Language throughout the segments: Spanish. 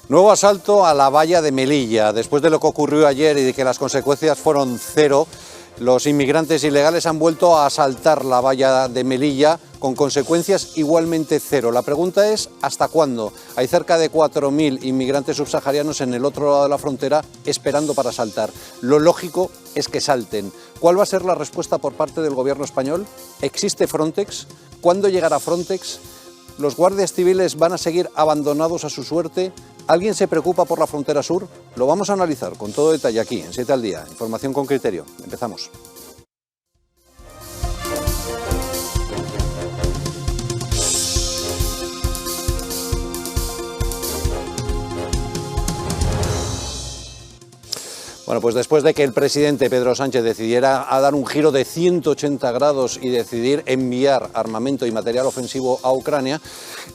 Nuevo asalto a la valla de Melilla. Después de lo que ocurrió ayer y de que las consecuencias fueron cero, los inmigrantes ilegales han vuelto a asaltar la valla de Melilla con consecuencias igualmente cero. La pregunta es, ¿hasta cuándo? Hay cerca de 4.000 inmigrantes subsaharianos en el otro lado de la frontera esperando para saltar. Lo lógico es que salten. ¿Cuál va a ser la respuesta por parte del gobierno español? ¿Existe Frontex? ¿Cuándo llegará Frontex? ¿Los guardias civiles van a seguir abandonados a su suerte? ¿Alguien se preocupa por la frontera sur? Lo vamos a analizar con todo detalle aquí, en 7 al día. Información con criterio. Empezamos. Bueno, pues después de que el presidente Pedro Sánchez decidiera a dar un giro de 180 grados y decidir enviar armamento y material ofensivo a Ucrania,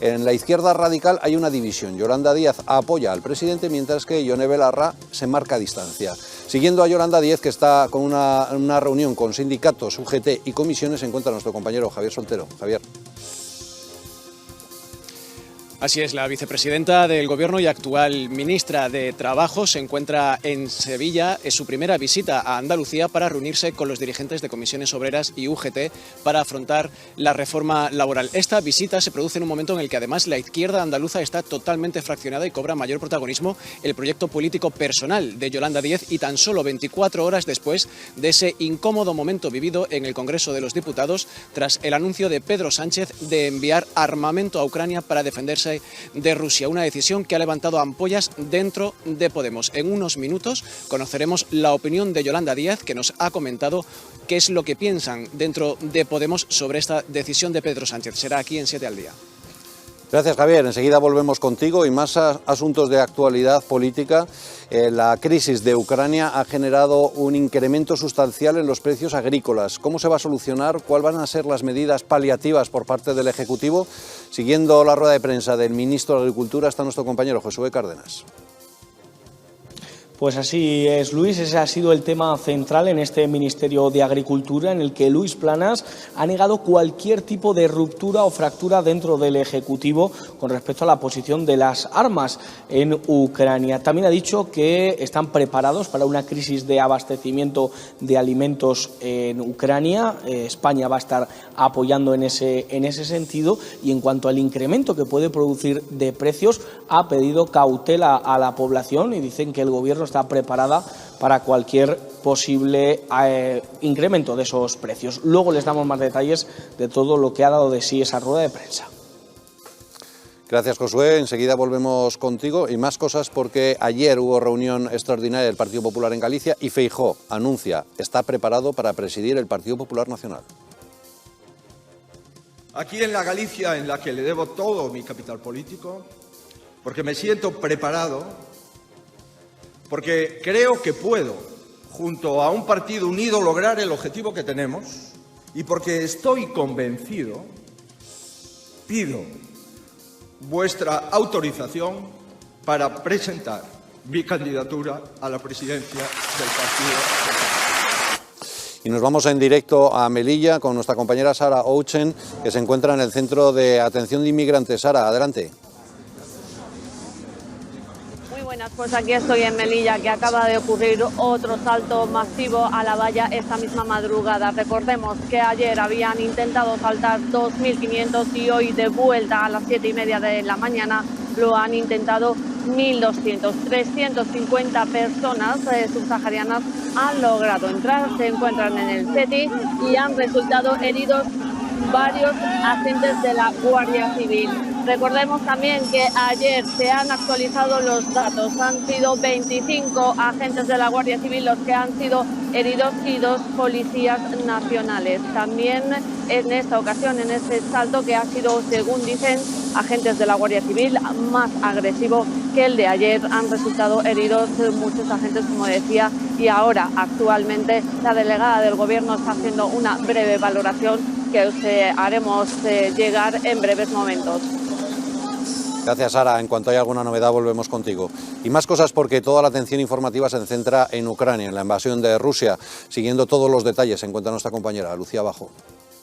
en la izquierda radical hay una división. Yolanda Díaz apoya al presidente, mientras que Ione Belarra se marca distancia. Siguiendo a Yolanda Díaz, que está con una reunión con sindicatos, UGT y comisiones, se encuentra nuestro compañero Javier Soltero. Javier. Así es, la vicepresidenta del Gobierno y actual ministra de Trabajo se encuentra en Sevilla. Es su primera visita a Andalucía para reunirse con los dirigentes de comisiones obreras y UGT para afrontar la reforma laboral. Esta visita se produce en un momento en el que además la izquierda andaluza está totalmente fraccionada y cobra mayor protagonismo el proyecto político personal de Yolanda Díaz, y tan solo 24 horas después de ese incómodo momento vivido en el Congreso de los Diputados tras el anuncio de Pedro Sánchez de enviar armamento a Ucrania para defenderse de Rusia, una decisión que ha levantado ampollas dentro de Podemos. En unos minutos conoceremos la opinión de Yolanda Díaz, que nos ha comentado qué es lo que piensan dentro de Podemos sobre esta decisión de Pedro Sánchez. Será aquí en 7 al día. Gracias, Javier. Enseguida volvemos contigo y más asuntos de actualidad política. La crisis de Ucrania ha generado un incremento sustancial en los precios agrícolas. ¿Cómo se va a solucionar? ¿Cuáles van a ser las medidas paliativas por parte del Ejecutivo? Siguiendo la rueda de prensa del ministro de Agricultura está nuestro compañero Josué Cárdenas. Pues así es, Luis, ese ha sido el tema central en este Ministerio de Agricultura, en el que Luis Planas ha negado cualquier tipo de ruptura o fractura dentro del Ejecutivo con respecto a la posición de las armas en Ucrania. También ha dicho que están preparados para una crisis de abastecimiento de alimentos en Ucrania. España va a estar apoyando en ese sentido, y en cuanto al incremento que puede producir de precios, ha pedido cautela a la población y dicen que el Gobierno está preparada para cualquier posible incremento de esos precios. Luego les damos más detalles de todo lo que ha dado de sí esa rueda de prensa. Gracias, Josué. Enseguida volvemos contigo y más cosas, porque ayer hubo reunión extraordinaria del Partido Popular en Galicia y Feijóo anuncia está preparado para presidir el Partido Popular Nacional. Aquí en la Galicia en la que le debo todo mi capital político, porque me siento preparado, porque creo que puedo, junto a un partido unido, lograr el objetivo que tenemos, y porque estoy convencido, pido vuestra autorización para presentar mi candidatura a la presidencia del partido. Y nos vamos en directo a Melilla con nuestra compañera Sara Ouchen, que se encuentra en el Centro de Atención de Inmigrantes. Sara, adelante. Pues aquí estoy en Melilla, que acaba de ocurrir otro salto masivo a la valla esta misma madrugada. Recordemos que ayer habían intentado saltar 2.500 y hoy, de vuelta a las 7:30 de la mañana, lo han intentado 1.200. 350 personas subsaharianas han logrado entrar, se encuentran en el CETI y han resultado heridos varios agentes de la Guardia Civil. Recordemos también que ayer se han actualizado los datos. Han sido 25 agentes de la Guardia Civil los que han sido heridos y 2 policías nacionales. También en esta ocasión, en este salto que ha sido, según dicen agentes de la Guardia Civil, más agresivo que el de ayer, han resultado heridos muchos agentes, como decía, y ahora actualmente la delegada del Gobierno está haciendo una breve valoración que os haremos llegar en breves momentos. Gracias, Sara. En cuanto haya alguna novedad volvemos contigo. Y más cosas, porque toda la atención informativa se centra en Ucrania, en la invasión de Rusia. Siguiendo todos los detalles se encuentra nuestra compañera Lucía Bajo.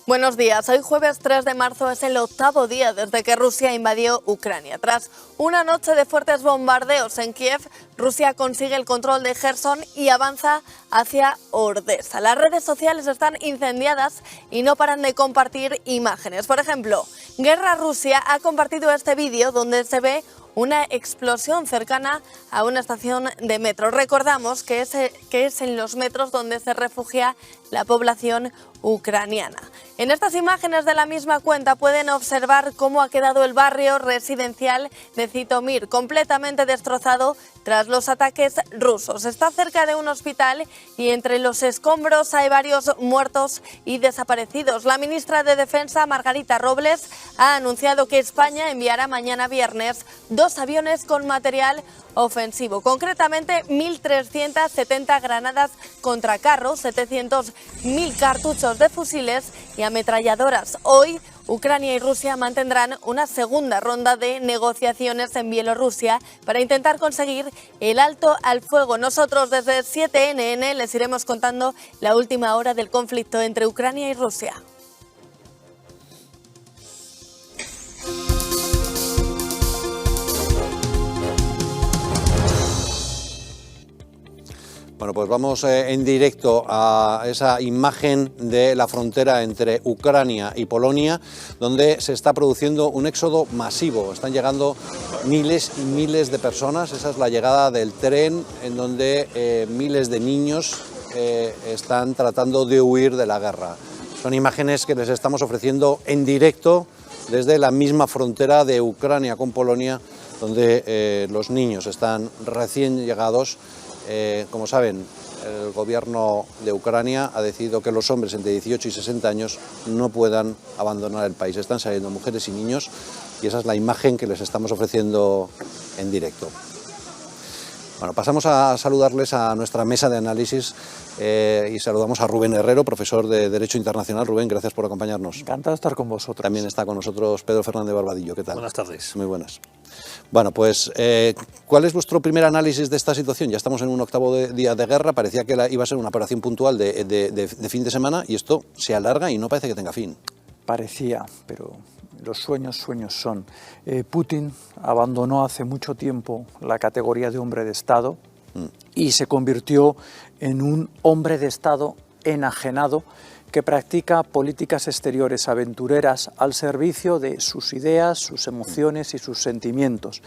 Buenos días. Hoy jueves 3 de marzo es el 8º día desde que Rusia invadió Ucrania. Tras una noche de fuertes bombardeos en Kiev, Rusia consigue el control de Gerson y avanza hacia Odesa. Las redes sociales están incendiadas y no paran de compartir imágenes. Por ejemplo, Guerra Rusia ha compartido este vídeo donde se ve una explosión cercana a una estación de metro. Recordamos que es en los metros donde se refugia la población ucraniana. En estas imágenes de la misma cuenta pueden observar cómo ha quedado el barrio residencial de Zitomir, completamente destrozado tras los ataques rusos. Está cerca de un hospital y entre los escombros hay varios muertos y desaparecidos. La ministra de Defensa, Margarita Robles, ha anunciado que España enviará mañana viernes 2 aviones con material ofensivo, concretamente 1.370 granadas contra carros, 700.000 cartuchos de fusiles y ametralladoras. Hoy, Ucrania y Rusia mantendrán una segunda ronda de negociaciones en Bielorrusia para intentar conseguir el alto al fuego. Nosotros desde 7NN les iremos contando la última hora del conflicto entre Ucrania y Rusia. Bueno, pues vamos en directo a esa imagen de la frontera entre Ucrania y Polonia, donde se está produciendo un éxodo masivo. Están llegando miles y miles de personas. Esa es la llegada del tren en donde miles de niños están tratando de huir de la guerra. Son imágenes que les estamos ofreciendo en directo desde la misma frontera de Ucrania con Polonia, donde los niños están recién llegados. Como saben, el gobierno de Ucrania ha decidido que los hombres entre 18 y 60 años no puedan abandonar el país. Están saliendo mujeres y niños y esa es la imagen que les estamos ofreciendo en directo. Bueno, pasamos a saludarles a nuestra mesa de análisis y saludamos a Rubén Herrero, profesor de Derecho Internacional. Rubén, gracias por acompañarnos. Encantado de estar con vosotros. También está con nosotros Pedro Fernández Barbadillo. ¿Qué tal? Buenas tardes. Muy buenas. Bueno, pues, ¿cuál es vuestro primer análisis de esta situación? Ya estamos en un 8º día de guerra, parecía que iba a ser una operación puntual de fin de semana y esto se alarga y no parece que tenga fin. Parecía, pero los sueños son. Putin abandonó hace mucho tiempo la categoría de hombre de Estado y se convirtió en un hombre de Estado enajenado que practica políticas exteriores aventureras al servicio de sus ideas, sus emociones y sus sentimientos.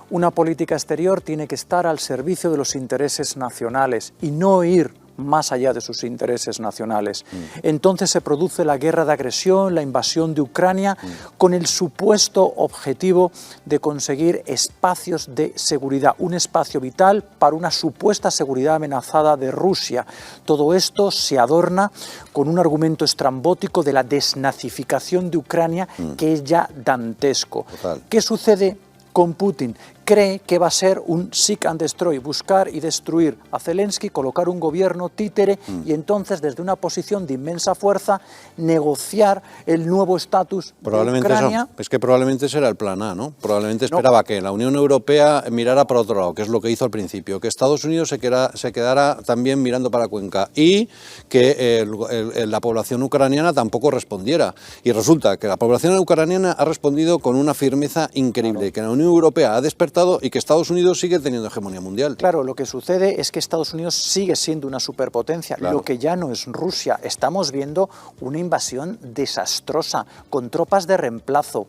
Una política exterior tiene que estar al servicio de los intereses nacionales y no ir más allá de sus intereses nacionales. Entonces se produce la guerra de agresión, la invasión de Ucrania, con el supuesto objetivo de conseguir espacios de seguridad, un espacio vital para una supuesta seguridad amenazada de Rusia. Todo esto se adorna con un argumento estrambótico de la desnazificación de Ucrania que es ya dantesco. Total. ¿Qué sucede con Putin? Cree que va a ser un seek and destroy, buscar y destruir a Zelensky, colocar un gobierno títere y entonces desde una posición de inmensa fuerza negociar el nuevo estatus de Ucrania. Es que probablemente ese era el plan A, ¿no? Probablemente esperaba que la Unión Europea mirara para otro lado, que es lo que hizo al principio, que Estados Unidos se quedara también mirando para Cuenca y que la población ucraniana tampoco respondiera. Y resulta que la población ucraniana ha respondido con una firmeza increíble, que la Unión Europea ha despertado y que Estados Unidos sigue teniendo hegemonía mundial. Claro, lo que sucede es que Estados Unidos sigue siendo una superpotencia, claro. Lo que ya no es Rusia. Estamos viendo una invasión desastrosa, con tropas de reemplazo,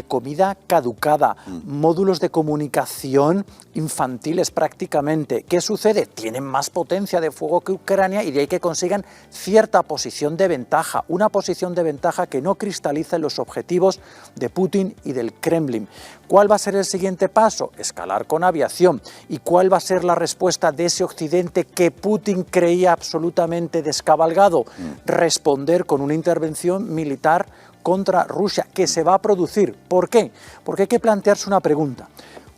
comida caducada, módulos de comunicación infantiles prácticamente. ¿Qué sucede? Tienen más potencia de fuego que Ucrania y de ahí que consigan cierta posición de ventaja, una posición de ventaja que no cristaliza en los objetivos de Putin y del Kremlin. ¿Cuál va a ser el siguiente paso? Escalar con aviación. ¿Y cuál va a ser la respuesta de ese Occidente que Putin creía absolutamente descabalgado? Responder con una intervención militar contra Rusia, que se va a producir. ¿Por qué? Porque hay que plantearse una pregunta.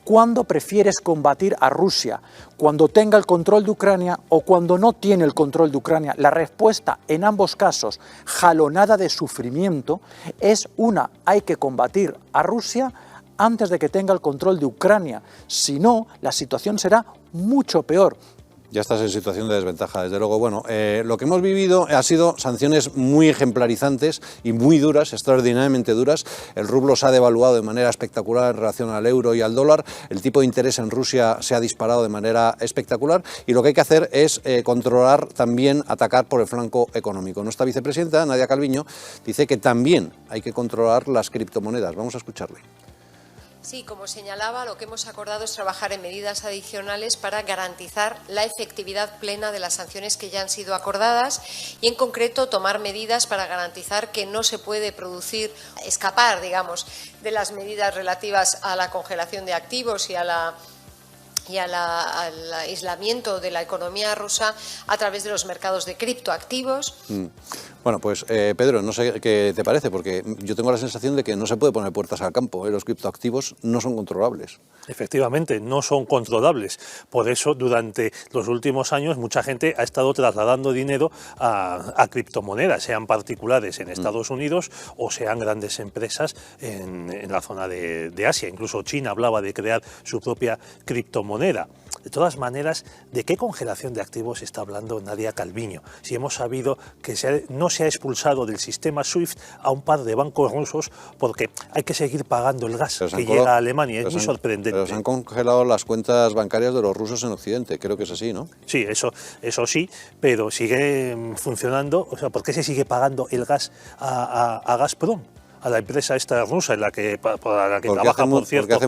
¿Cuándo prefieres combatir a Rusia? ¿Cuando tenga el control de Ucrania o cuando no tiene el control de Ucrania? La respuesta en ambos casos, jalonada de sufrimiento, es una: hay que combatir a Rusia antes de que tenga el control de Ucrania. Si no, la situación será mucho peor. Ya estás en situación de desventaja, desde luego. Bueno, lo que hemos vivido ha sido sanciones muy ejemplarizantes y muy duras, extraordinariamente duras. El rublo se ha devaluado de manera espectacular en relación al euro y al dólar. El tipo de interés en Rusia se ha disparado de manera espectacular y lo que hay que hacer es controlar, también atacar por el flanco económico. Nuestra vicepresidenta, Nadia Calviño, dice que también hay que controlar las criptomonedas. Vamos a escucharle. Sí, como señalaba, lo que hemos acordado es trabajar en medidas adicionales para garantizar la efectividad plena de las sanciones que ya han sido acordadas y, en concreto, tomar medidas para garantizar que no se puede escapar, digamos, de las medidas relativas a la congelación de activos y al aislamiento de la economía rusa a través de los mercados de criptoactivos. Bueno, pues Pedro, no sé qué te parece, porque yo tengo la sensación de que no se puede poner puertas al campo, los criptoactivos no son controlables. Efectivamente, no son controlables. Por eso, durante los últimos años, mucha gente ha estado trasladando dinero a criptomonedas, sean particulares en Estados Unidos o sean grandes empresas en la zona de Asia. Incluso China hablaba de crear su propia criptomoneda. De todas maneras, ¿de qué congelación de activos está hablando Nadia Calviño? Si hemos sabido que no se ha expulsado del sistema SWIFT a un par de bancos rusos porque hay que seguir pagando el gas que llega a Alemania. Es muy sorprendente. Pero se han congelado las cuentas bancarias de los rusos en Occidente, creo que es así, ¿no? Sí, eso sí, pero sigue funcionando. O sea, ¿por qué se sigue pagando el gas a Gazprom? A la empresa esta rusa en la que trabaja, por cierto, porque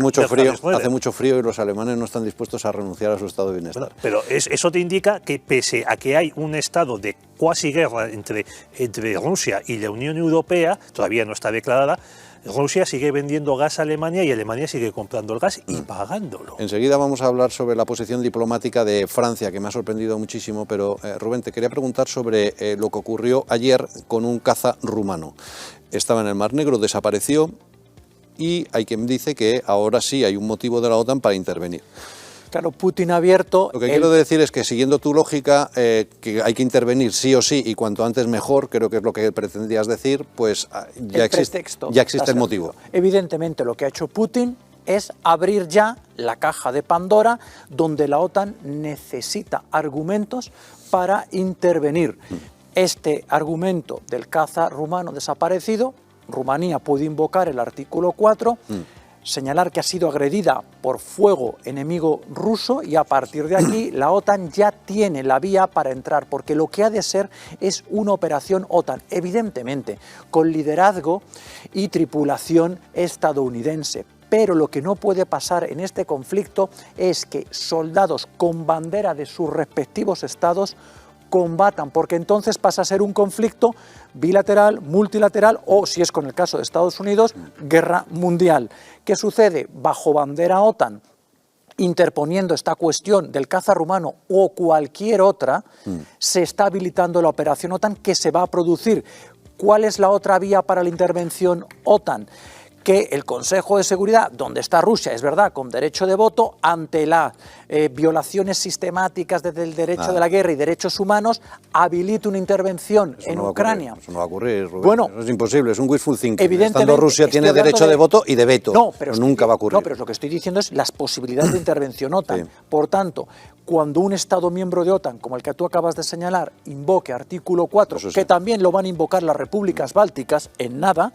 hace mucho frío y los alemanes no están dispuestos a renunciar a su estado de bienestar. Bueno, pero eso te indica que pese a que hay un estado de cuasi guerra entre Rusia y la Unión Europea, todavía no está declarada, Rusia sigue vendiendo gas a Alemania y Alemania sigue comprando el gas y pagándolo. Enseguida vamos a hablar sobre la posición diplomática de Francia, que me ha sorprendido muchísimo, pero Rubén, te quería preguntar sobre lo que ocurrió ayer con un caza rumano. Estaba en el Mar Negro, desapareció y hay quien dice que ahora sí hay un motivo de la OTAN para intervenir. Claro, Putin ha abierto... Lo que quiero decir es que, siguiendo tu lógica, que hay que intervenir sí o sí y cuanto antes mejor, creo que es lo que pretendías decir, pues ya existe el motivo. Evidentemente, lo que ha hecho Putin es abrir ya la caja de Pandora, donde la OTAN necesita argumentos para intervenir. Este argumento del caza rumano desaparecido, Rumanía puede invocar el artículo 4, señalar que ha sido agredida por fuego enemigo ruso y a partir de aquí la OTAN ya tiene la vía para entrar, porque lo que ha de ser es una operación OTAN, evidentemente, con liderazgo y tripulación estadounidense. Pero lo que no puede pasar en este conflicto es que soldados con bandera de sus respectivos estados combatan, porque entonces pasa a ser un conflicto bilateral, multilateral o, si es con el caso de Estados Unidos, guerra mundial. ¿Qué sucede? Bajo bandera OTAN, interponiendo esta cuestión del caza rumano o cualquier otra, se está habilitando la operación OTAN que se va a producir. ¿Cuál es la otra vía para la intervención OTAN? Que el Consejo de Seguridad, donde está Rusia, es verdad, con derecho de voto, ante las violaciones sistemáticas del derecho de la guerra y derechos humanos, habilite una intervención en Ucrania. Eso no va a ocurrir, Rubén. Bueno, eso es imposible, es un wishful thinking. Evidentemente, estando Rusia tiene derecho de voto y de veto. No, pero nunca va a ocurrir. No, pero lo que estoy diciendo es las posibilidades de intervención OTAN. Sí. Por tanto, cuando un Estado miembro de OTAN, como el que tú acabas de señalar, invoque artículo 4, sí, que también lo van a invocar las repúblicas bálticas en nada,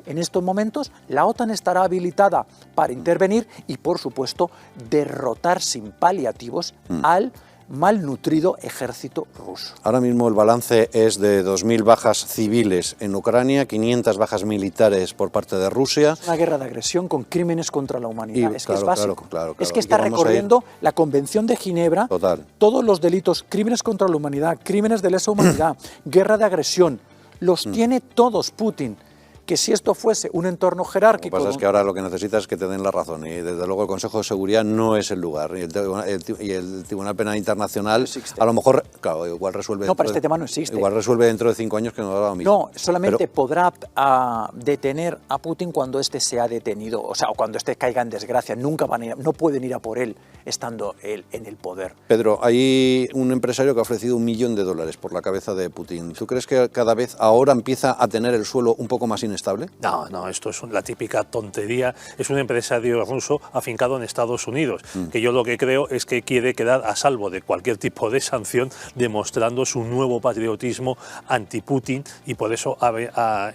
en estos momentos la OTAN estará habilitada para intervenir y, por supuesto, derrotar sin paliativos al malnutrido ejército ruso. Ahora mismo el balance es de 2.000 bajas civiles en Ucrania, 500 bajas militares por parte de Rusia. Es una guerra de agresión con crímenes contra la humanidad, es claro, que es básico. Claro. Es que está recorriendo la Convención de Ginebra, todos los delitos, crímenes contra la humanidad, crímenes de lesa humanidad, guerra de agresión, los tiene todos Putin. Que si esto fuese un entorno jerárquico... Lo que pasa es que ahora lo que necesitas es que te den la razón y desde luego el Consejo de Seguridad no es el lugar y el Tribunal Penal Internacional a lo mejor, claro, igual resuelve... No, para este tema no existe. Igual resuelve dentro de 5 años que no da lo mismo. No, solamente podrá detener a Putin cuando éste sea detenido, o sea, o cuando éste caiga en desgracia. Nunca no pueden ir a por él estando él en el poder. Pedro, hay un empresario que ha ofrecido $1 millón por la cabeza de Putin. ¿Tú crees que cada vez ahora empieza a tener el suelo un poco más inestable inestable? No, esto es la típica tontería. Es un empresario ruso afincado en Estados Unidos, que yo lo que creo es que quiere quedar a salvo de cualquier tipo de sanción, demostrando su nuevo patriotismo anti-Putin, y por eso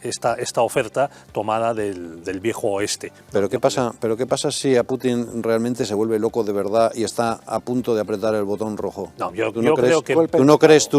esta oferta tomada del viejo oeste. ¿Pero qué pasa si a Putin realmente se vuelve loco de verdad y está a punto de apretar el botón rojo? No, yo creo que... ¿Tú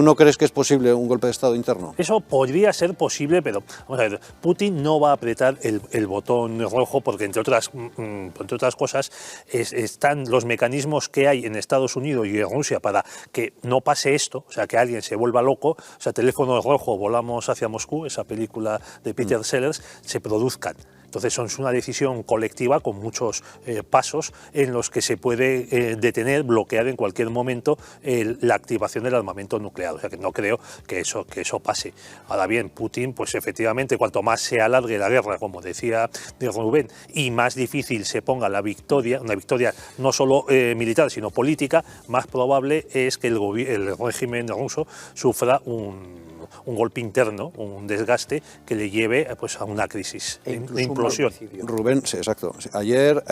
no crees que es posible un golpe de Estado interno? Eso podría ser posible, pero vamos a ver, Putin no va a apretar el botón rojo porque, entre otras cosas, están los mecanismos que hay en Estados Unidos y en Rusia para que no pase esto, o sea, que alguien se vuelva loco, o sea, teléfono rojo, volamos hacia Moscú, esa película de Peter Sellers, se produzcan. Entonces es una decisión colectiva con muchos pasos en los que se puede detener, bloquear en cualquier momento la activación del armamento nuclear. O sea que no creo que eso pase. Ahora bien, Putin, pues efectivamente, cuanto más se alargue la guerra, como decía Rubén, y más difícil se ponga la victoria, una victoria no solo militar, sino política, más probable es que el régimen ruso sufra un golpe interno, un desgaste que le lleve pues a una crisis de implosión. Rubén, sí, exacto. Ayer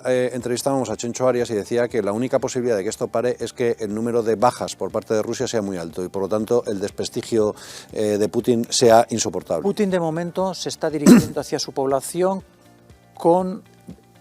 entrevistábamos a Chencho Arias y decía que la única posibilidad de que esto pare es que el número de bajas por parte de Rusia sea muy alto y por lo tanto el desprestigio de Putin sea insoportable. Putin de momento se está dirigiendo hacia su población con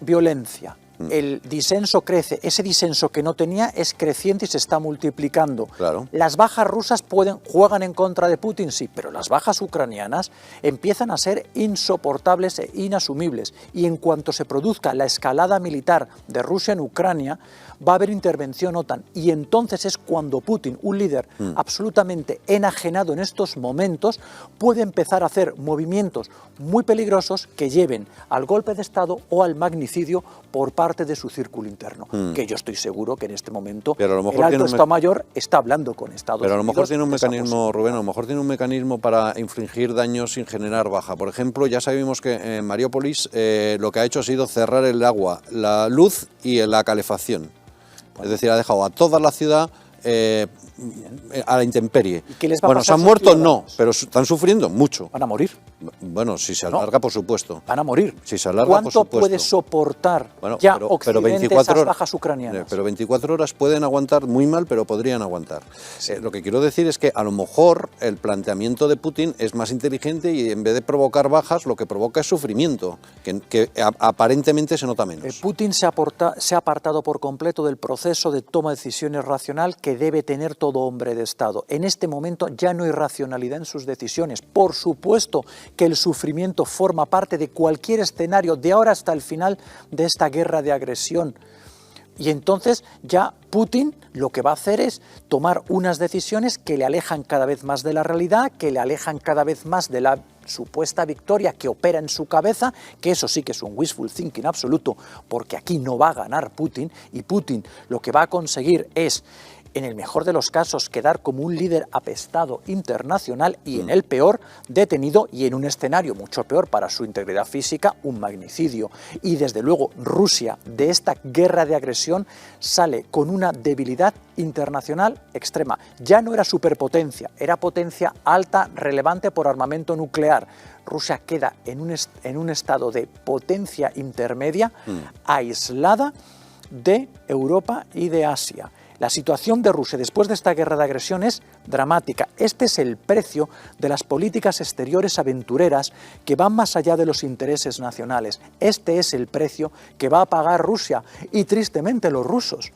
violencia. El disenso crece, ese disenso que no tenía es creciente y se está multiplicando. Claro. Las bajas rusas juegan en contra de Putin, sí, pero las bajas ucranianas empiezan a ser insoportables e inasumibles. Y en cuanto se produzca la escalada militar de Rusia en Ucrania, va a haber intervención OTAN. Y entonces es cuando Putin, un líder absolutamente enajenado en estos momentos, puede empezar a hacer movimientos muy peligrosos que lleven al golpe de Estado o al magnicidio por parte de su círculo interno, que yo estoy seguro que en este momento pero a lo mejor el alto Estado Mayor está hablando con Estados Unidos. Pero a lo mejor tiene un mecanismo, Rubén, a lo mejor tiene un mecanismo para infligir daños sin generar baja. Por ejemplo, ya sabemos que en Mariópolis lo que ha hecho ha sido cerrar el agua, la luz y la calefacción. Es decir, ha dejado a toda la ciudad a la intemperie. ¿Y qué les va a pasar? ¿Se han muerto? No, pero están sufriendo mucho. ¿Van a morir? Bueno, si se alarga, por supuesto. Van a morir. Si se alarga, ¿Cuánto por supuesto. puede soportar pero 24 esas bajas ucranianas? Pero 24 horas pueden aguantar muy mal, pero podrían aguantar. Sí. Lo que quiero decir es que a lo mejor el planteamiento de Putin es más inteligente y en vez de provocar bajas, lo que provoca es sufrimiento, que aparentemente se nota menos. Putin se ha apartado por completo del proceso de toma de decisiones racional que debe tener todo hombre de Estado. En este momento ya no hay racionalidad en sus decisiones. Por supuesto que el sufrimiento forma parte de cualquier escenario de ahora hasta el final de esta guerra de agresión. Y entonces ya Putin lo que va a hacer es tomar unas decisiones que le alejan cada vez más de la realidad, que le alejan cada vez más de la supuesta victoria que opera en su cabeza, que eso sí que es un wishful thinking absoluto, porque aquí no va a ganar Putin, y Putin lo que va a conseguir es, en el mejor de los casos, quedar como un líder apestado internacional y en el peor, detenido, y en un escenario mucho peor para su integridad física, un magnicidio. Y desde luego Rusia de esta guerra de agresión sale con una debilidad internacional extrema. Ya no era superpotencia, era potencia alta relevante por armamento nuclear. Rusia queda en un estado de potencia intermedia, aislada de Europa y de Asia. La situación de Rusia después de esta guerra de agresión es dramática. Este es el precio de las políticas exteriores aventureras que van más allá de los intereses nacionales. Este es el precio que va a pagar Rusia y tristemente los rusos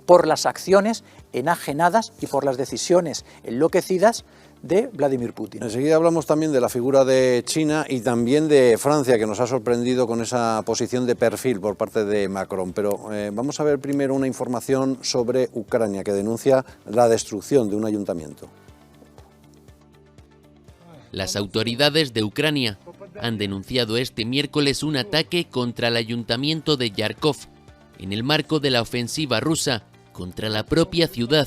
por las acciones enajenadas y por las decisiones enloquecidas de Vladimir Putin. Enseguida hablamos también de la figura de China y también de Francia, que nos ha sorprendido con esa posición de perfil por parte de Macron. Pero vamos a ver primero una información sobre Ucrania, que denuncia la destrucción de un ayuntamiento. Las autoridades de Ucrania han denunciado este miércoles un ataque contra el ayuntamiento de Yarkov, en el marco de la ofensiva rusa contra la propia ciudad.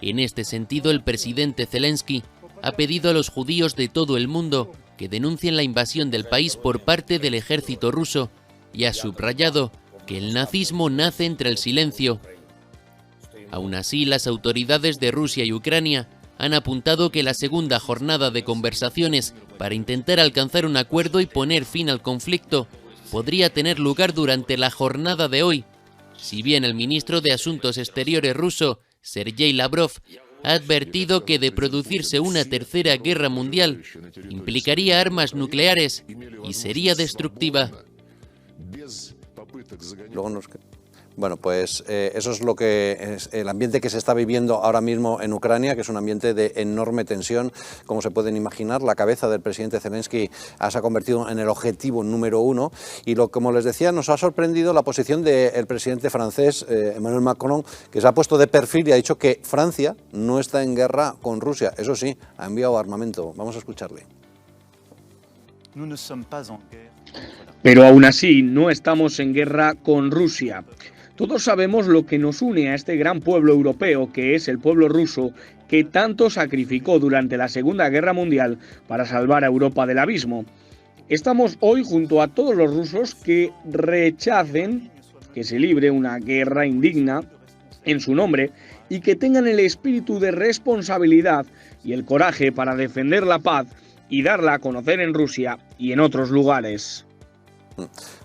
En este sentido, el presidente Zelensky ha pedido a los judíos de todo el mundo que denuncien la invasión del país por parte del ejército ruso y ha subrayado que el nazismo nace entre el silencio. Aún así, las autoridades de Rusia y Ucrania han apuntado que la segunda jornada de conversaciones para intentar alcanzar un acuerdo y poner fin al conflicto podría tener lugar durante la jornada de hoy, si bien el ministro de Asuntos Exteriores ruso, Sergei Lavrov, ha advertido que de producirse una tercera guerra mundial implicaría armas nucleares y sería destructiva. Bueno, pues eso es lo que es el ambiente que se está viviendo ahora mismo en Ucrania, que es un ambiente de enorme tensión, como se pueden imaginar. La cabeza del presidente Zelensky se ha convertido en el objetivo número uno y, como les decía, nos ha sorprendido la posición del presidente francés, Emmanuel Macron, que se ha puesto de perfil y ha dicho que Francia no está en guerra con Rusia. Eso sí, ha enviado armamento. Vamos a escucharle. Pero aún así, no estamos en guerra con Rusia. Todos sabemos lo que nos une a este gran pueblo europeo, que es el pueblo ruso, que tanto sacrificó durante la Segunda Guerra Mundial para salvar a Europa del abismo. Estamos hoy junto a todos los rusos que rechacen que se libre una guerra indigna en su nombre y que tengan el espíritu de responsabilidad y el coraje para defender la paz y darla a conocer en Rusia y en otros lugares.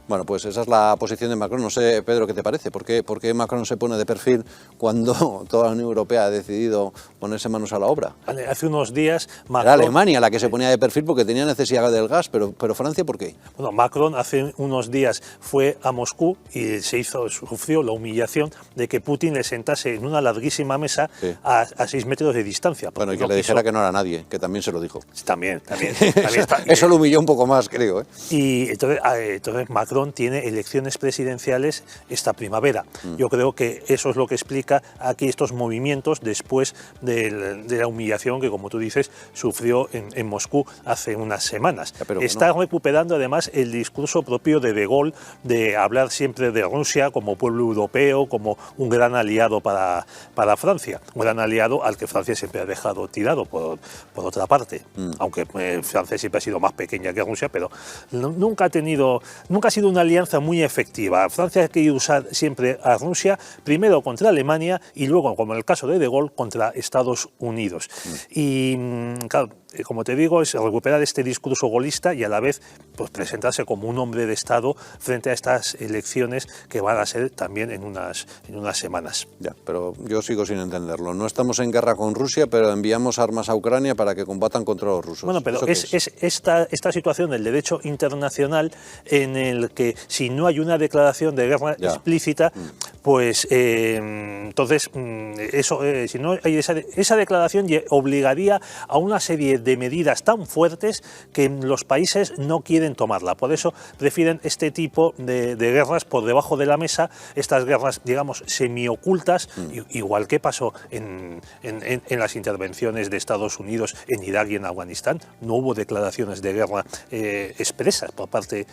Bueno, pues esa es la posición de Macron. No sé, Pedro, ¿qué te parece? ¿Por qué Macron se pone de perfil cuando toda la Unión Europea ha decidido ponerse manos a la obra? Vale, hace unos días Macron... Era Alemania la que se ponía de perfil porque tenía necesidad del gas, pero Francia, ¿por qué? Bueno, Macron hace unos días fue a Moscú y sufrió la humillación de que Putin le sentase en una larguísima mesa a 6 metros de distancia. Bueno, y que le dijera que no era nadie, que también se lo dijo. También está. Eso lo humilló un poco más, creo. Y entonces Macron tiene elecciones presidenciales esta primavera. Yo creo que eso es lo que explica aquí estos movimientos después de la humillación que, como tú dices, sufrió en Moscú hace unas semanas. Está recuperando además el discurso propio de Gaulle de hablar siempre de Rusia como pueblo europeo, como un gran aliado para Francia, un gran aliado al que Francia siempre ha dejado tirado por otra parte, aunque Francia siempre ha sido más pequeña que Rusia, pero nunca ha sido una alianza muy efectiva. Francia ha querido usar siempre a Rusia, primero contra Alemania y luego, como en el caso de Gaulle, contra Estados Unidos. Y claro, como te digo, es recuperar este discurso golista y a la vez pues, presentarse como un hombre de Estado frente a estas elecciones que van a ser también en unas semanas. Ya, pero yo sigo sin entenderlo. No estamos en guerra con Rusia, pero enviamos armas a Ucrania para que combatan contra los rusos. Bueno, pero es esta situación del derecho internacional en el que si no hay una declaración de guerra explícita, pues entonces si no hay esa declaración obligaría a una serie de medidas tan fuertes que los países no quieren tomarla. Por eso prefieren este tipo de guerras por debajo de la mesa, estas guerras, digamos, semiocultas, igual que pasó en las intervenciones de Estados Unidos en Irak y en Afganistán. No hubo declaraciones de guerra expresas por parte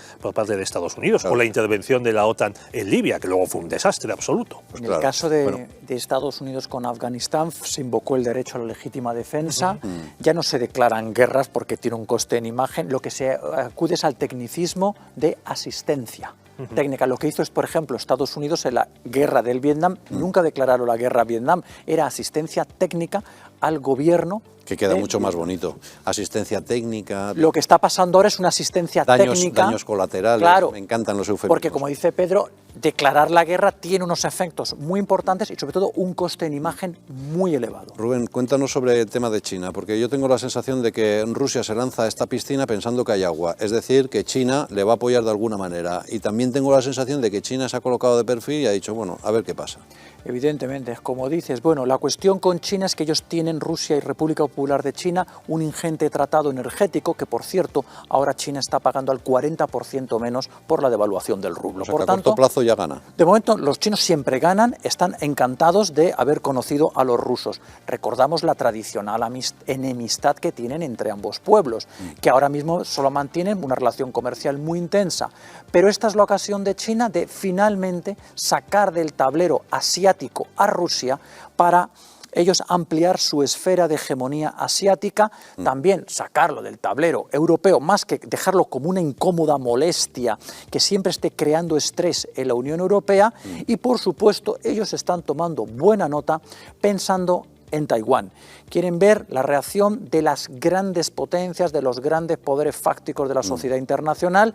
de Estados Unidos, claro. O la intervención de la OTAN en Libia, que luego fue un desastre absoluto. Pues en el caso de Estados Unidos con Afganistán se invocó el derecho a la legítima defensa, ya no se declaran guerras porque tiene un coste en imagen, lo que se acude es al tecnicismo de asistencia técnica. Lo que hizo es, por ejemplo, Estados Unidos en la guerra del Vietnam, nunca declararon la guerra a Vietnam, era asistencia técnica al gobierno. Que queda mucho más bonito. Asistencia técnica. Lo que está pasando ahora es una asistencia técnica. Daños colaterales. Claro, me encantan los eufemismos. Porque, como dice Pedro, declarar la guerra tiene unos efectos muy importantes y, sobre todo, un coste en imagen muy elevado. Rubén, cuéntanos sobre el tema de China, porque yo tengo la sensación de que Rusia se lanza a esta piscina pensando que hay agua. Es decir, que China le va a apoyar de alguna manera. Y también tengo la sensación de que China se ha colocado de perfil y ha dicho, bueno, a ver qué pasa. Evidentemente, como dices, bueno, la cuestión con China es que ellos tienen, Rusia y República Popular de China, un ingente tratado energético que, por cierto, ahora China está pagando al 40% menos por la devaluación del rublo. O sea, por que tanto, a corto plazo ya gana. De momento, los chinos siempre ganan, están encantados de haber conocido a los rusos. Recordamos la tradicional enemistad que tienen entre ambos pueblos, que ahora mismo solo mantienen una relación comercial muy intensa. Pero esta es la ocasión de China de finalmente sacar del tablero asiático a Rusia para ellos ampliar su esfera de hegemonía asiática, también sacarlo del tablero europeo, más que dejarlo como una incómoda molestia que siempre esté creando estrés en la Unión Europea, y por supuesto ellos están tomando buena nota pensando en Taiwán. Quieren ver la reacción de las grandes potencias, de los grandes poderes fácticos de la sociedad internacional,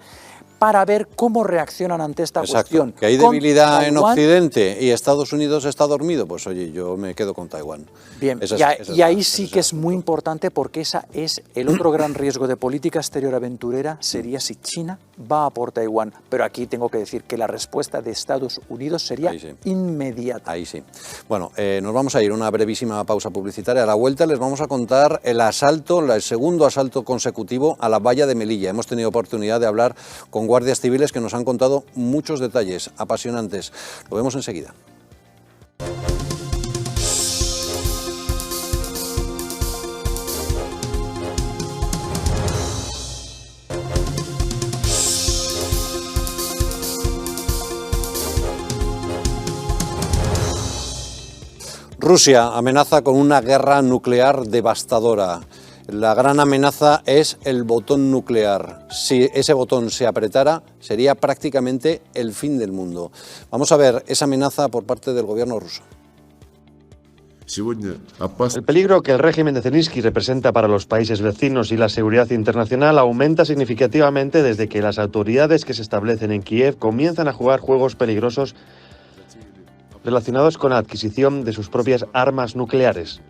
para ver cómo reaccionan ante esta cuestión. Que hay debilidad en Occidente y Estados Unidos está dormido, pues oye, yo me quedo con Taiwán. Bien, y ahí sí que es muy importante, porque esa es el otro gran riesgo de política exterior aventurera, sería si China va a por Taiwán. Pero aquí tengo que decir que la respuesta de Estados Unidos sería inmediata. Ahí sí. Bueno, nos vamos a ir a una brevísima pausa publicitaria. A la vuelta les vamos a contar el asalto, el segundo asalto consecutivo a la valla de Melilla. Hemos tenido oportunidad de hablar con guardias civiles que nos han contado muchos detalles apasionantes. Lo vemos enseguida. Rusia amenaza con una guerra nuclear devastadora. La gran amenaza es el botón nuclear. Si ese botón se apretara, sería prácticamente el fin del mundo. Vamos a ver esa amenaza por parte del gobierno ruso. El peligro que el régimen de Zelensky representa para los países vecinos y la seguridad internacional aumenta significativamente desde que las autoridades que se establecen en Kiev comienzan a jugar juegos peligrosos relacionados con la adquisición de sus propias armas nucleares.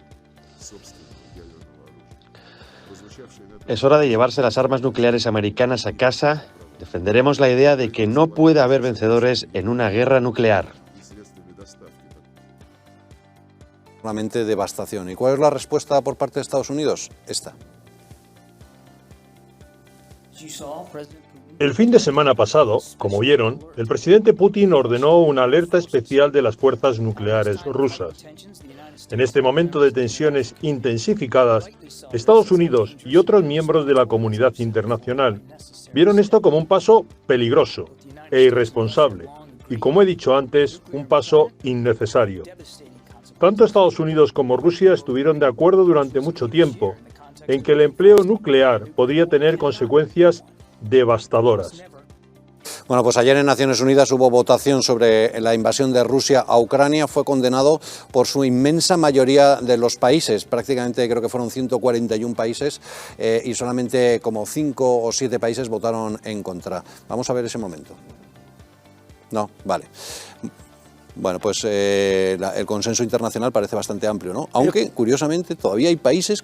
Es hora de llevarse las armas nucleares americanas a casa. Defenderemos la idea de que no puede haber vencedores en una guerra nuclear. Solamente devastación. ¿Y cuál es la respuesta por parte de Estados Unidos? Esta. El fin de semana pasado, como vieron, el presidente Putin ordenó una alerta especial de las fuerzas nucleares rusas. En este momento de tensiones intensificadas, Estados Unidos y otros miembros de la comunidad internacional vieron esto como un paso peligroso e irresponsable y, como he dicho antes, un paso innecesario. Tanto Estados Unidos como Rusia estuvieron de acuerdo durante mucho tiempo en que el empleo nuclear podría tener consecuencias devastadoras. Bueno, pues ayer en Naciones Unidas hubo votación sobre la invasión de Rusia a Ucrania. Fue condenado por su inmensa mayoría de los países, prácticamente creo que fueron 141 países y solamente como 5 o 7 países votaron en contra. Vamos a ver ese momento. No, vale. Bueno, pues el consenso internacional parece bastante amplio, ¿no? Aunque, curiosamente, todavía hay países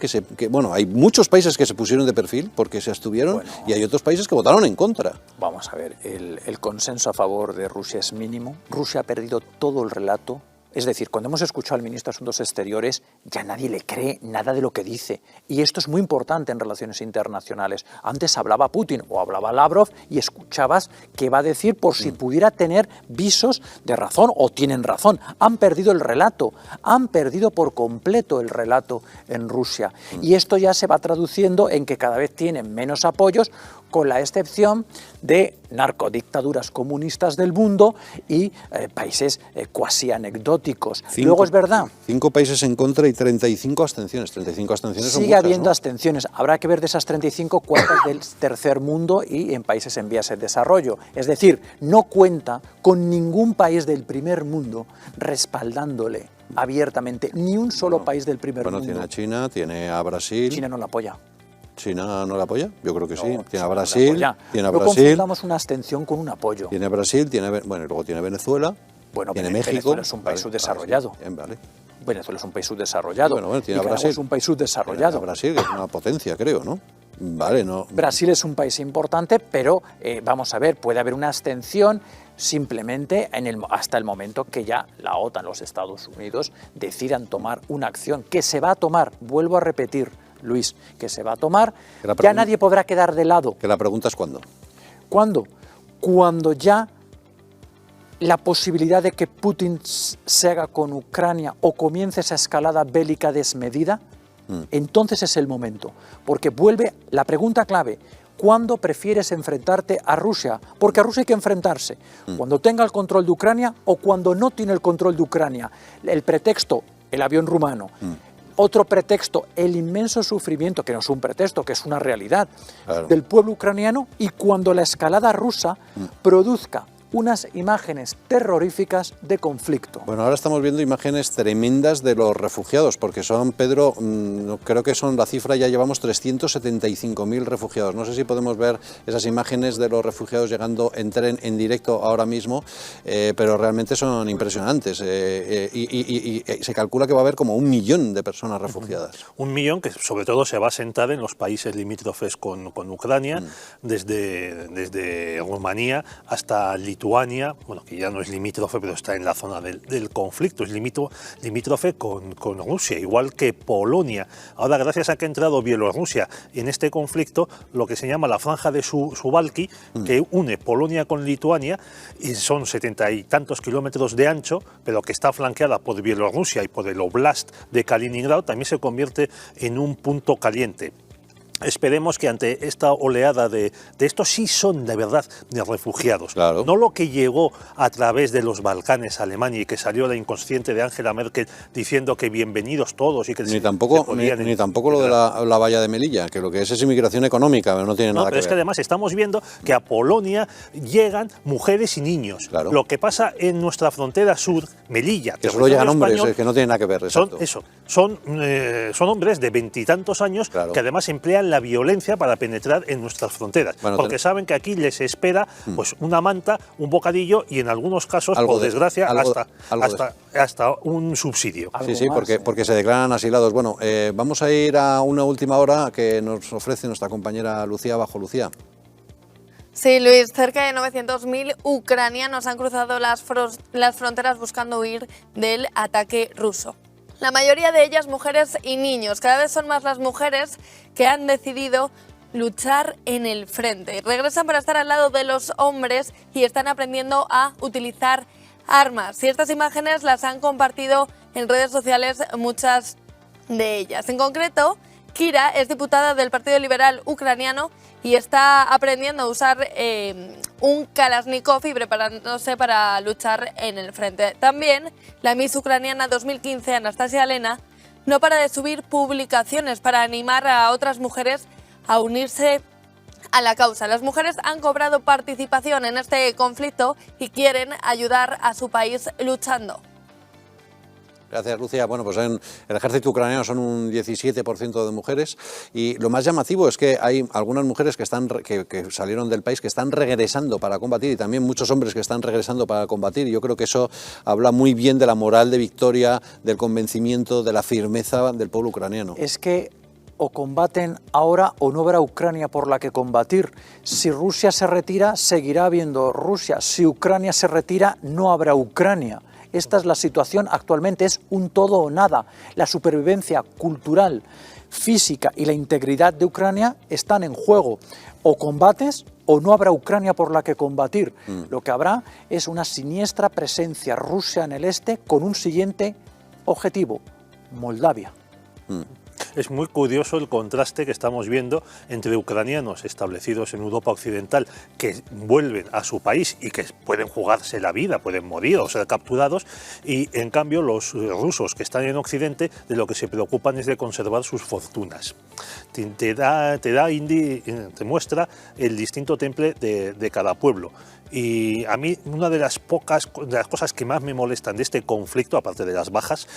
hay muchos países que se pusieron de perfil porque se abstuvieron y hay otros países que votaron en contra. Vamos a ver, el consenso a favor de Rusia es mínimo. Rusia ha perdido todo el relato. Es decir, cuando hemos escuchado al ministro de Asuntos Exteriores, ya nadie le cree nada de lo que dice. Y esto es muy importante en relaciones internacionales. Antes hablaba Putin o hablaba Lavrov y escuchabas qué va a decir por si pudiera tener visos de razón o tienen razón. Han perdido el relato, han perdido por completo el relato en Rusia. Y esto ya se va traduciendo en que cada vez tienen menos apoyos, con la excepción de narcodictaduras comunistas del mundo y países cuasi anecdóticos. Luego es verdad. 5 países en contra y 35 abstenciones. 35 abstenciones son Sigue muchas, habiendo ¿no? abstenciones. Habrá que ver de esas 35 cuántas del tercer mundo y en países en vías de desarrollo. Es decir, no cuenta con ningún país del primer mundo respaldándole abiertamente, ni un solo país del primer mundo. Bueno, tiene a China, tiene a Brasil. China no la apoya. ¿China no la apoya? Yo creo que sí. Tiene a No Brasil, no confundamos una abstención con un apoyo. Tiene a Brasil, y luego tiene Venezuela, tiene México. Venezuela es un país subdesarrollado. Vale. Venezuela es un país subdesarrollado. Bueno, tiene a Nicaragua Brasil. es un país subdesarrollado. Tiene a Brasil, que es una potencia, creo, ¿no? Vale, no. Brasil es un país importante, pero vamos a ver, puede haber una abstención simplemente hasta el momento que ya la OTAN, los Estados Unidos, decidan tomar una acción que se va a tomar, vuelvo a repetir, Luis, que se va a tomar, ya nadie podrá quedar de lado. Que la pregunta es ¿cuándo? ¿Cuándo? Cuando ya la posibilidad de que Putin se haga con Ucrania o comience esa escalada bélica desmedida, entonces es el momento. Porque vuelve la pregunta clave, ¿cuándo prefieres enfrentarte a Rusia? Porque a Rusia hay que enfrentarse, cuando tenga el control de Ucrania o cuando no tiene el control de Ucrania. El pretexto, el avión rumano. Otro pretexto, el inmenso sufrimiento, que no es un pretexto, que es una realidad, del pueblo ucraniano, y cuando la escalada rusa produzca unas imágenes terroríficas de conflicto. Bueno, ahora estamos viendo imágenes tremendas de los refugiados, porque son, Pedro, creo que son la cifra, ya llevamos 375.000 refugiados. No sé si podemos ver esas imágenes de los refugiados llegando en tren en directo ahora mismo, pero realmente son impresionantes. Y se calcula que va a haber como 1 millón de personas refugiadas. 1 millón que sobre todo se va a sentar en los países limítrofes con Ucrania, desde Rumanía hasta Lituania, bueno, que ya no es limítrofe, pero está en la zona del conflicto, es limítrofe con Rusia, igual que Polonia. Ahora, gracias a que ha entrado Bielorrusia en este conflicto, lo que se llama la franja de Suwałki, que une Polonia con Lituania, y son 70 y tantos kilómetros de ancho, pero que está flanqueada por Bielorrusia y por el Oblast de Kaliningrado, también se convierte en un punto caliente. Esperemos que ante esta oleada de estos sí son de verdad de refugiados, claro. No lo que llegó a través de los Balcanes a Alemania y que salió la inconsciente de Angela Merkel diciendo que bienvenidos todos y que ni tampoco lo de la valla de Melilla, que lo que es inmigración económica, pero no tiene nada que ver. Es que además estamos viendo que a Polonia llegan mujeres y niños. Claro. Lo que pasa en nuestra frontera sur, Melilla, que solo llegan hombres, que no tiene nada que ver. Son hombres de 20 y tantos años, claro, que además emplean la violencia para penetrar en nuestras fronteras, porque saben que aquí les espera pues una manta, un bocadillo y en algunos casos, por desgracia, hasta un subsidio. Sí, porque se declaran asilados. Bueno, vamos a ir a una última hora que nos ofrece nuestra compañera Lucía Bajo. Lucía. Sí, Luis, cerca de 900.000 ucranianos han cruzado las fronteras buscando huir del ataque ruso. La mayoría de ellas mujeres y niños. Cada vez son más las mujeres que han decidido luchar en el frente. Regresan para estar al lado de los hombres y están aprendiendo a utilizar armas. Y estas imágenes las han compartido en redes sociales muchas de ellas. En concreto, Kira es diputada del Partido Liberal Ucraniano y está aprendiendo a usar un Kalashnikov y preparándose para luchar en el frente. También la Miss Ucraniana 2015, Anastasia Lena, no para de subir publicaciones para animar a otras mujeres a unirse a la causa. Las mujeres han cobrado participación en este conflicto y quieren ayudar a su país luchando. Gracias, Lucía. Bueno, pues en el ejército ucraniano son un 17% de mujeres y lo más llamativo es que hay algunas mujeres que salieron del país que están regresando para combatir y también muchos hombres que están regresando para combatir. Yo creo que eso habla muy bien de la moral de victoria, del convencimiento, de la firmeza del pueblo ucraniano. Es que o combaten ahora o no habrá Ucrania por la que combatir. Si Rusia se retira, seguirá habiendo Rusia. Si Ucrania se retira, no habrá Ucrania. Esta es la situación actualmente, es un todo o nada. La supervivencia cultural, física y la integridad de Ucrania están en juego. O combates o no habrá Ucrania por la que combatir. Lo que habrá es una siniestra presencia rusa en el este con un siguiente objetivo, Moldavia. Es muy curioso el contraste que estamos viendo entre ucranianos establecidos en Europa Occidental que vuelven a su país y que pueden jugarse la vida, pueden morir o ser capturados, y en cambio los rusos que están en Occidente de lo que se preocupan es de conservar sus fortunas. Te muestra el distinto temple de cada pueblo. Y a mí una de las cosas que más me molestan de este conflicto, aparte de las bajas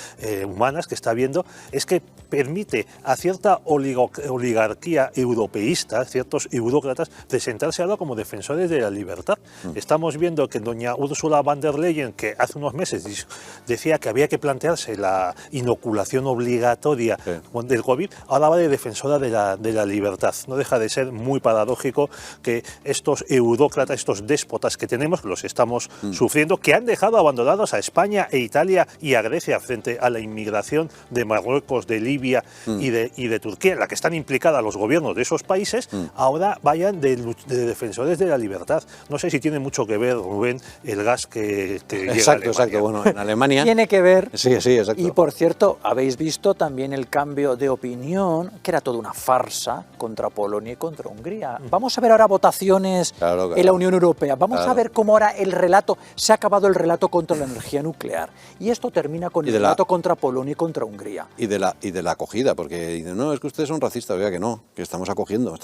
humanas que está habiendo, es que permite a cierta oligarquía europeísta, ciertos eurócratas, presentarse ahora como defensores de la libertad. Estamos viendo que doña Ursula von der Leyen, que hace unos meses decía que había que plantearse la inoculación obligatoria del COVID, ahora va de defensora de la libertad. No deja de ser muy paradójico que estos eurócratas, estos déspotas que tenemos, los estamos sufriendo, que han dejado abandonados a España e Italia y a Grecia frente a la inmigración de Marruecos, de Libia y de Turquía, en la que están implicados los gobiernos de esos países, ahora vayan de defensores de la libertad. No sé si tiene mucho que ver, Rubén, el gas que llega a Alemania. Exacto. Bueno, en Alemania tiene que ver. Sí, exacto. Y por cierto, habéis visto también el cambio de opinión, que era toda una farsa contra Polonia y contra Hungría. Vamos a ver ahora votaciones en la Unión Europea. Vamos a ver cómo ahora el relato, se ha acabado el relato contra la energía nuclear. Y esto termina con el relato contra Polonia y contra Hungría. Y de la acogida. vida, porque dicen, no, es que ustedes son racistas, oiga que no, que estamos acogiendo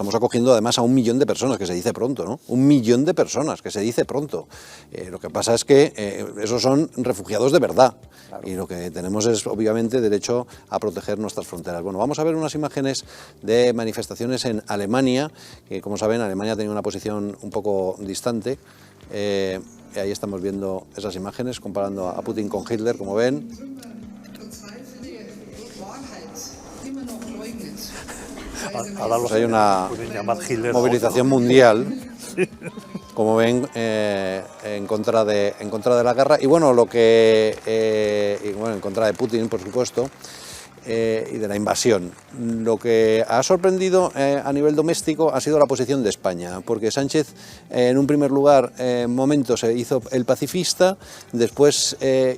además a 1 millón de personas, que se dice pronto, ¿no? 1 millón de personas, que se dice pronto. Lo que pasa es que esos son refugiados de verdad, claro. Y lo que tenemos es, obviamente, derecho a proteger nuestras fronteras. Bueno, vamos a ver unas imágenes de manifestaciones en Alemania, que como saben, Alemania ha tenido una posición un poco distante. Ahí estamos viendo esas imágenes, comparando a Putin con Hitler, como ven. Pues hay una movilización mundial, como ven, en contra de la guerra y bueno, en contra de Putin, por supuesto, y de la invasión. Lo que ha sorprendido a nivel doméstico ha sido la posición de España, porque Sánchez en un primer lugar momento se hizo el pacifista, después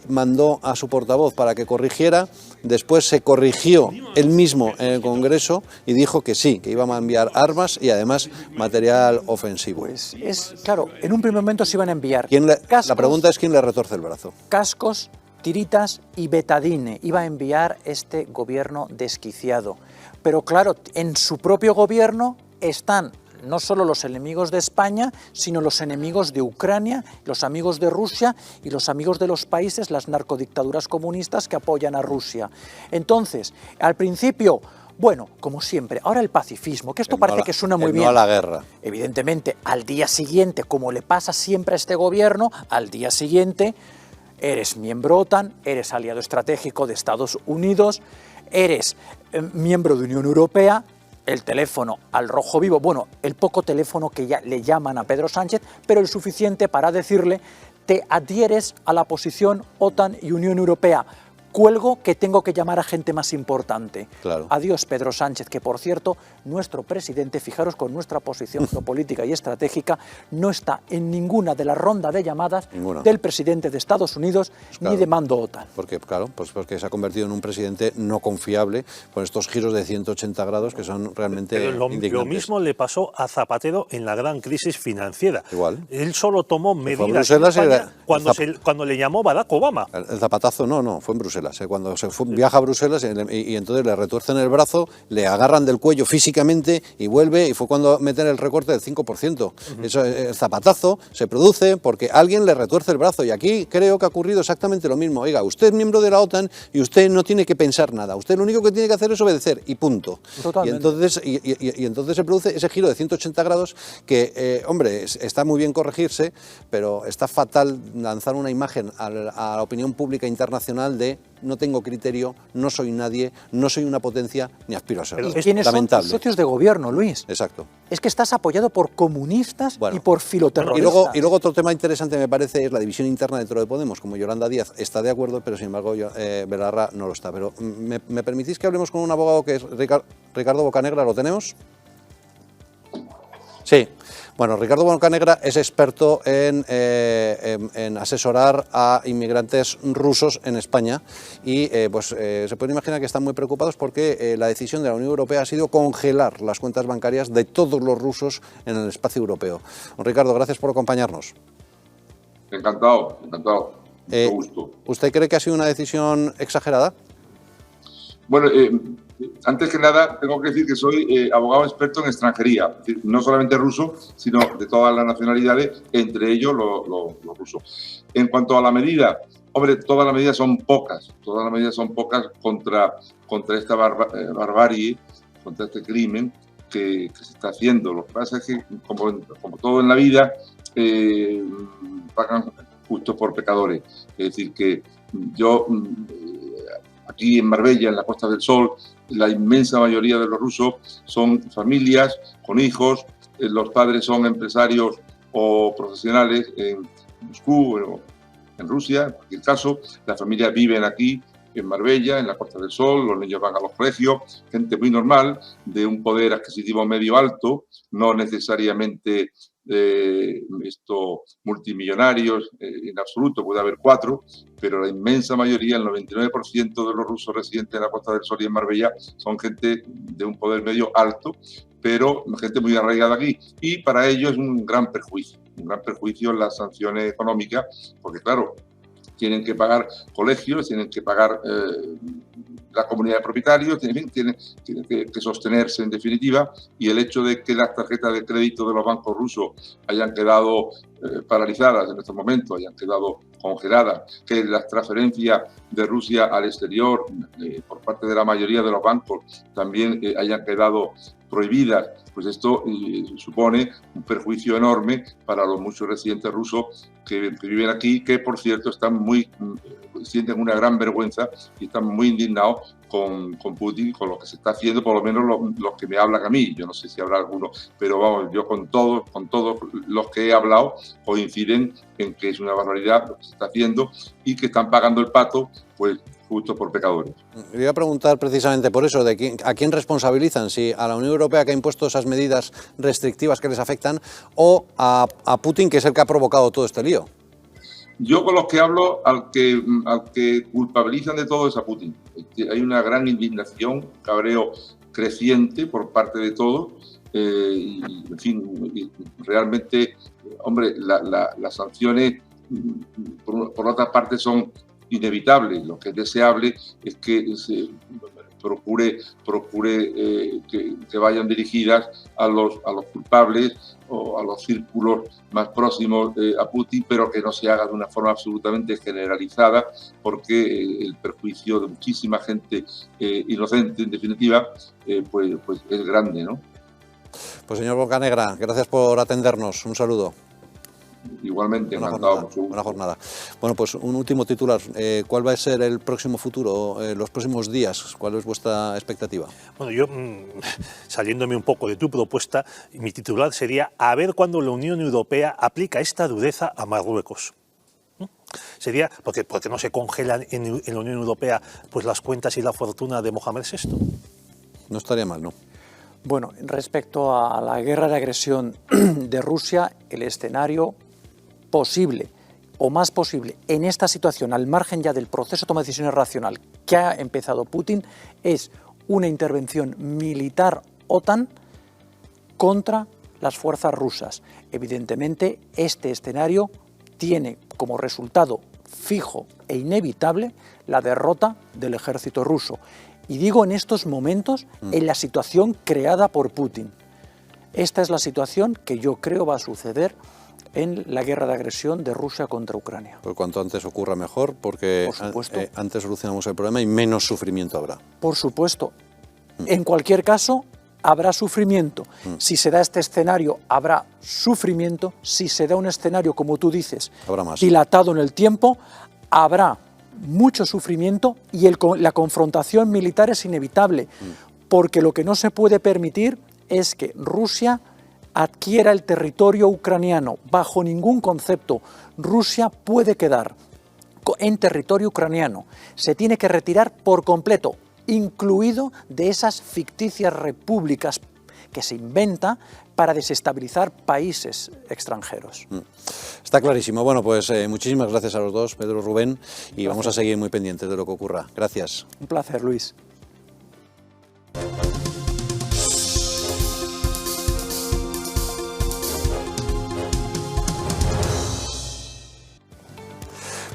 mandó a su portavoz para que corrigiera, después se corrigió él mismo en el Congreso y dijo que sí, que iba a enviar armas y además material ofensivo. Pues claro, en un primer momento se iban a enviar cascos, la pregunta es quién le retorce el brazo. Cascos, tiritas y betadine iba a enviar este gobierno desquiciado. Pero claro, en su propio gobierno están no solo los enemigos de España, sino los enemigos de Ucrania, los amigos de Rusia y los amigos de los países, las narcodictaduras comunistas que apoyan a Rusia. Entonces, al principio, bueno, como siempre, ahora el pacifismo, que esto parece que suena muy bien. No a la guerra. Evidentemente, al día siguiente, como le pasa siempre a este gobierno, al día siguiente eres miembro OTAN, eres aliado estratégico de Estados Unidos, eres miembro de Unión Europea, el teléfono al rojo vivo, bueno, el poco teléfono que ya le llaman a Pedro Sánchez, pero el suficiente para decirle, te adhieres a la posición OTAN y Unión Europea. Cuelgo que tengo que llamar a gente más importante. Claro. Adiós, Pedro Sánchez, que por cierto, nuestro presidente, fijaros con nuestra posición geopolítica y estratégica, no está en ninguna de las rondas de llamadas del presidente de Estados Unidos, pues claro, ni de mando OTAN. Porque se ha convertido en un presidente no confiable con estos giros de 180 grados que son realmente indignantes. Lo mismo le pasó a Zapatero en la gran crisis financiera. Igual. Él solo tomó medidas cuando le llamó Barack Obama. El zapatazo no, fue en Bruselas. Cuando viaja a Bruselas y entonces le retuercen el brazo, le agarran del cuello físicamente y vuelve, y fue cuando meten el recorte del 5%. Eso, el zapatazo se produce porque alguien le retuerce el brazo, y aquí creo que ha ocurrido exactamente lo mismo. Oiga, usted es miembro de la OTAN y usted no tiene que pensar nada, usted lo único que tiene que hacer es obedecer y punto. Totalmente. Y entonces se produce ese giro de 180 grados que, hombre, está muy bien corregirse, pero está fatal lanzar una imagen a la opinión pública internacional de no tengo criterio, no soy nadie, no soy una potencia, ni aspiro a serlo. ¿Y quiénes son tus socios de gobierno, Luis? Exacto. Es que estás apoyado por comunistas y por filoterroristas. Y luego otro tema interesante me parece es la división interna dentro de Podemos. Como Yolanda Díaz está de acuerdo, pero sin embargo Belarra no lo está. Pero ¿me permitís que hablemos con un abogado que es Ricardo Bocanegra? ¿Lo tenemos? Sí. Bueno, Ricardo Bocanegra es experto en asesorar a inmigrantes rusos en España y se puede imaginar que están muy preocupados porque la decisión de la Unión Europea ha sido congelar las cuentas bancarias de todos los rusos en el espacio europeo. Ricardo, gracias por acompañarnos. Encantado. Mucho gusto. ¿Usted cree que ha sido una decisión exagerada? Bueno, antes que nada, tengo que decir que soy abogado experto en extranjería, es decir, no solamente ruso, sino de todas las nacionalidades, entre ellos los rusos. En cuanto a la medida, hombre, todas las medidas son pocas contra esta barbarie, contra este crimen que se está haciendo. Lo que pasa es que, como todo en la vida, pagan justos por pecadores. Es decir, que yo... Aquí en Marbella, en la Costa del Sol, la inmensa mayoría de los rusos son familias con hijos, los padres son empresarios o profesionales en Moscú o en Rusia, en cualquier caso. Las familias viven aquí en Marbella, en la Costa del Sol, los niños van a los colegios, gente muy normal, de un poder adquisitivo medio alto, no necesariamente multimillonarios en absoluto, puede haber 4, pero la inmensa mayoría, el 99% de los rusos residentes en la Costa del Sol y en Marbella son gente de un poder medio alto, pero gente muy arraigada aquí, y para ellos es un gran perjuicio las sanciones económicas, porque claro, tienen que pagar colegios, tienen que pagar la comunidad de propietarios, tiene que sostenerse en definitiva, y el hecho de que las tarjetas de crédito de los bancos rusos hayan quedado paralizadas en estos momentos, hayan quedado congeladas, que las transferencias de Rusia al exterior por parte de la mayoría de los bancos también hayan quedado prohibidas, pues esto supone un perjuicio enorme para los muchos residentes rusos que viven aquí, que por cierto sienten una gran vergüenza y están muy indignados con Putin, con lo que se está haciendo, por lo menos los que me hablan a mí. Yo no sé si habrá alguno, pero vamos, yo con todos los que he hablado coinciden en que es una barbaridad lo que se está haciendo y que están pagando el pato, pues justo por pecadores. Le iba a preguntar precisamente por eso, ¿a quién responsabilizan? Si a la Unión Europea, que ha impuesto esas medidas restrictivas que les afectan, o a Putin, que es el que ha provocado todo este lío. Yo con los que hablo, al que culpabilizan de todo es a Putin. Hay una gran indignación, cabreo creciente por parte de todos. Y, en fin, realmente, hombre, las sanciones, por otra parte, son inevitables. Lo que es deseable es que se procure que vayan dirigidas a los culpables o a los círculos más próximos a Putin, pero que no se haga de una forma absolutamente generalizada, porque el perjuicio de muchísima gente inocente, en definitiva, pues es grande, ¿no? Pues señor Bocanegra, gracias por atendernos. Un saludo. Igualmente, buena jornada. Bueno, pues un último titular. ¿Cuál va a ser el próximo futuro, los próximos días? ¿Cuál es vuestra expectativa? Bueno, yo, saliéndome un poco de tu propuesta, mi titular sería a ver cuándo la Unión Europea aplica esta dureza a Marruecos. Sería, porque no se congelan en la Unión Europea pues las cuentas y la fortuna de Mohamed VI. No estaría mal, ¿no? Bueno, respecto a la guerra de agresión de Rusia, el escenario posible o más posible en esta situación, al margen ya del proceso de toma de decisiones racional que ha empezado Putin, es una intervención militar OTAN contra las fuerzas rusas. Evidentemente, este escenario tiene como resultado fijo e inevitable la derrota del ejército ruso. Y digo en estos momentos, en la situación creada por Putin. Esta es la situación que yo creo va a suceder en la guerra de agresión de Rusia contra Ucrania. Pues cuanto antes ocurra mejor, porque antes solucionamos el problema y menos sufrimiento habrá. Por supuesto. En cualquier caso, habrá sufrimiento. Si se da este escenario, habrá sufrimiento. Si se da un escenario, como tú dices, habrá más. Dilatado en el tiempo, habrá mucho sufrimiento y la confrontación militar es inevitable, porque lo que no se puede permitir es que Rusia adquiera el territorio ucraniano. Bajo ningún concepto Rusia puede quedar en territorio ucraniano. Se tiene que retirar por completo, incluido de esas ficticias repúblicas que se inventa para desestabilizar países extranjeros. Está clarísimo. Bueno, pues muchísimas gracias a los dos, Pedro, Rubén, y vamos a seguir muy pendientes de lo que ocurra. Gracias. Un placer, Luis.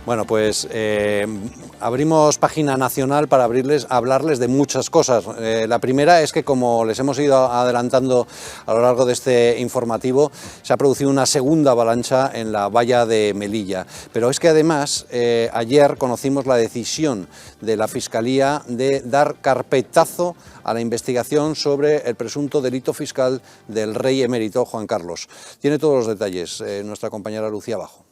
Bueno, pues abrimos página nacional para hablarles de muchas cosas. La primera es que, como les hemos ido adelantando a lo largo de este informativo, se ha producido una segunda avalancha en la valla de Melilla. Pero es que además ayer conocimos la decisión de la Fiscalía de dar carpetazo a la investigación sobre el presunto delito fiscal del rey emérito Juan Carlos. Tiene todos los detalles nuestra compañera Lucía Bajo.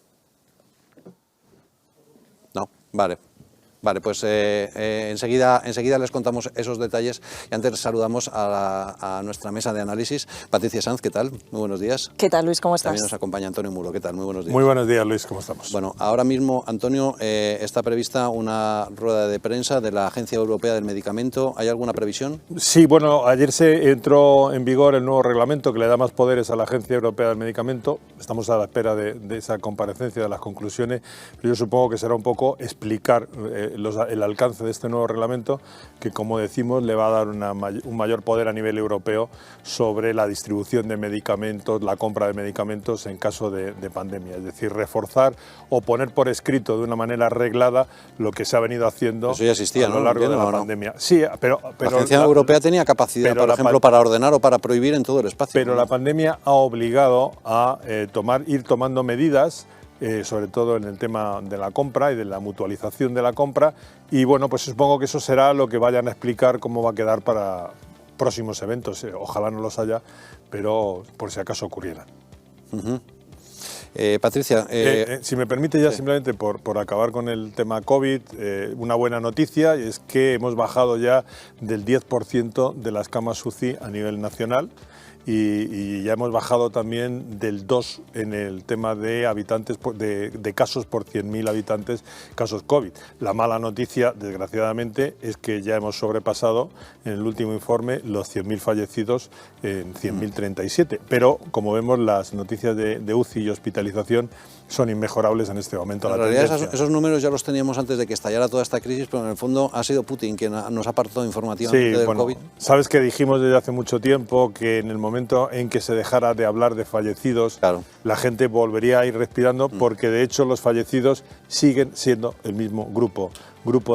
Vale, pues enseguida les contamos esos detalles y antes saludamos a nuestra mesa de análisis. Patricia Sanz, ¿qué tal? Muy buenos días. ¿Qué tal, Luis? ¿Cómo estás? También nos acompaña Antonio Muro, ¿qué tal? Muy buenos días. Muy buenos días, Luis, ¿cómo estamos? Bueno, ahora mismo, Antonio, está prevista una rueda de prensa de la Agencia Europea del Medicamento. ¿Hay alguna previsión? Sí, bueno, ayer se entró en vigor el nuevo reglamento que le da más poderes a la Agencia Europea del Medicamento. Estamos a la espera de esa comparecencia, de las conclusiones, pero yo supongo que será un poco explicar el alcance de este nuevo reglamento, que como decimos le va a dar un mayor poder a nivel europeo sobre la distribución de medicamentos, la compra de medicamentos en caso de pandemia. Es decir, reforzar o poner por escrito de una manera reglada lo que se ha venido haciendo Eso ya existía, a lo largo de la pandemia. Sí, pero la Agencia Europea tenía capacidad, por ejemplo, para ordenar o para prohibir en todo el espacio. Pero la pandemia ha obligado a ir tomando medidas, sobre todo en el tema de la compra y de la mutualización de la compra, y bueno, pues supongo que eso será lo que vayan a explicar cómo va a quedar para próximos eventos. Ojalá no los haya, pero por si acaso ocurrieran. Patricia, si me permite ya simplemente por acabar con el tema COVID, una buena noticia es que hemos bajado ya del 10% de las camas UCI a nivel nacional. Y ya hemos bajado también del 2 en el tema de habitantes de casos por 100.000 habitantes, casos COVID. La mala noticia, desgraciadamente, es que ya hemos sobrepasado en el último informe los 100.000 fallecidos en 100.037. Pero, como vemos, las noticias de UCI y hospitalización son inmejorables en este momento. En realidad esos números ya los teníamos antes de que estallara toda esta crisis, pero en el fondo ha sido Putin quien nos ha apartado informativamente del COVID. Sabes que dijimos desde hace mucho tiempo que en el momento en que se dejara de hablar de fallecidos, la gente volvería a ir respirando, porque de hecho los fallecidos siguen siendo el mismo grupo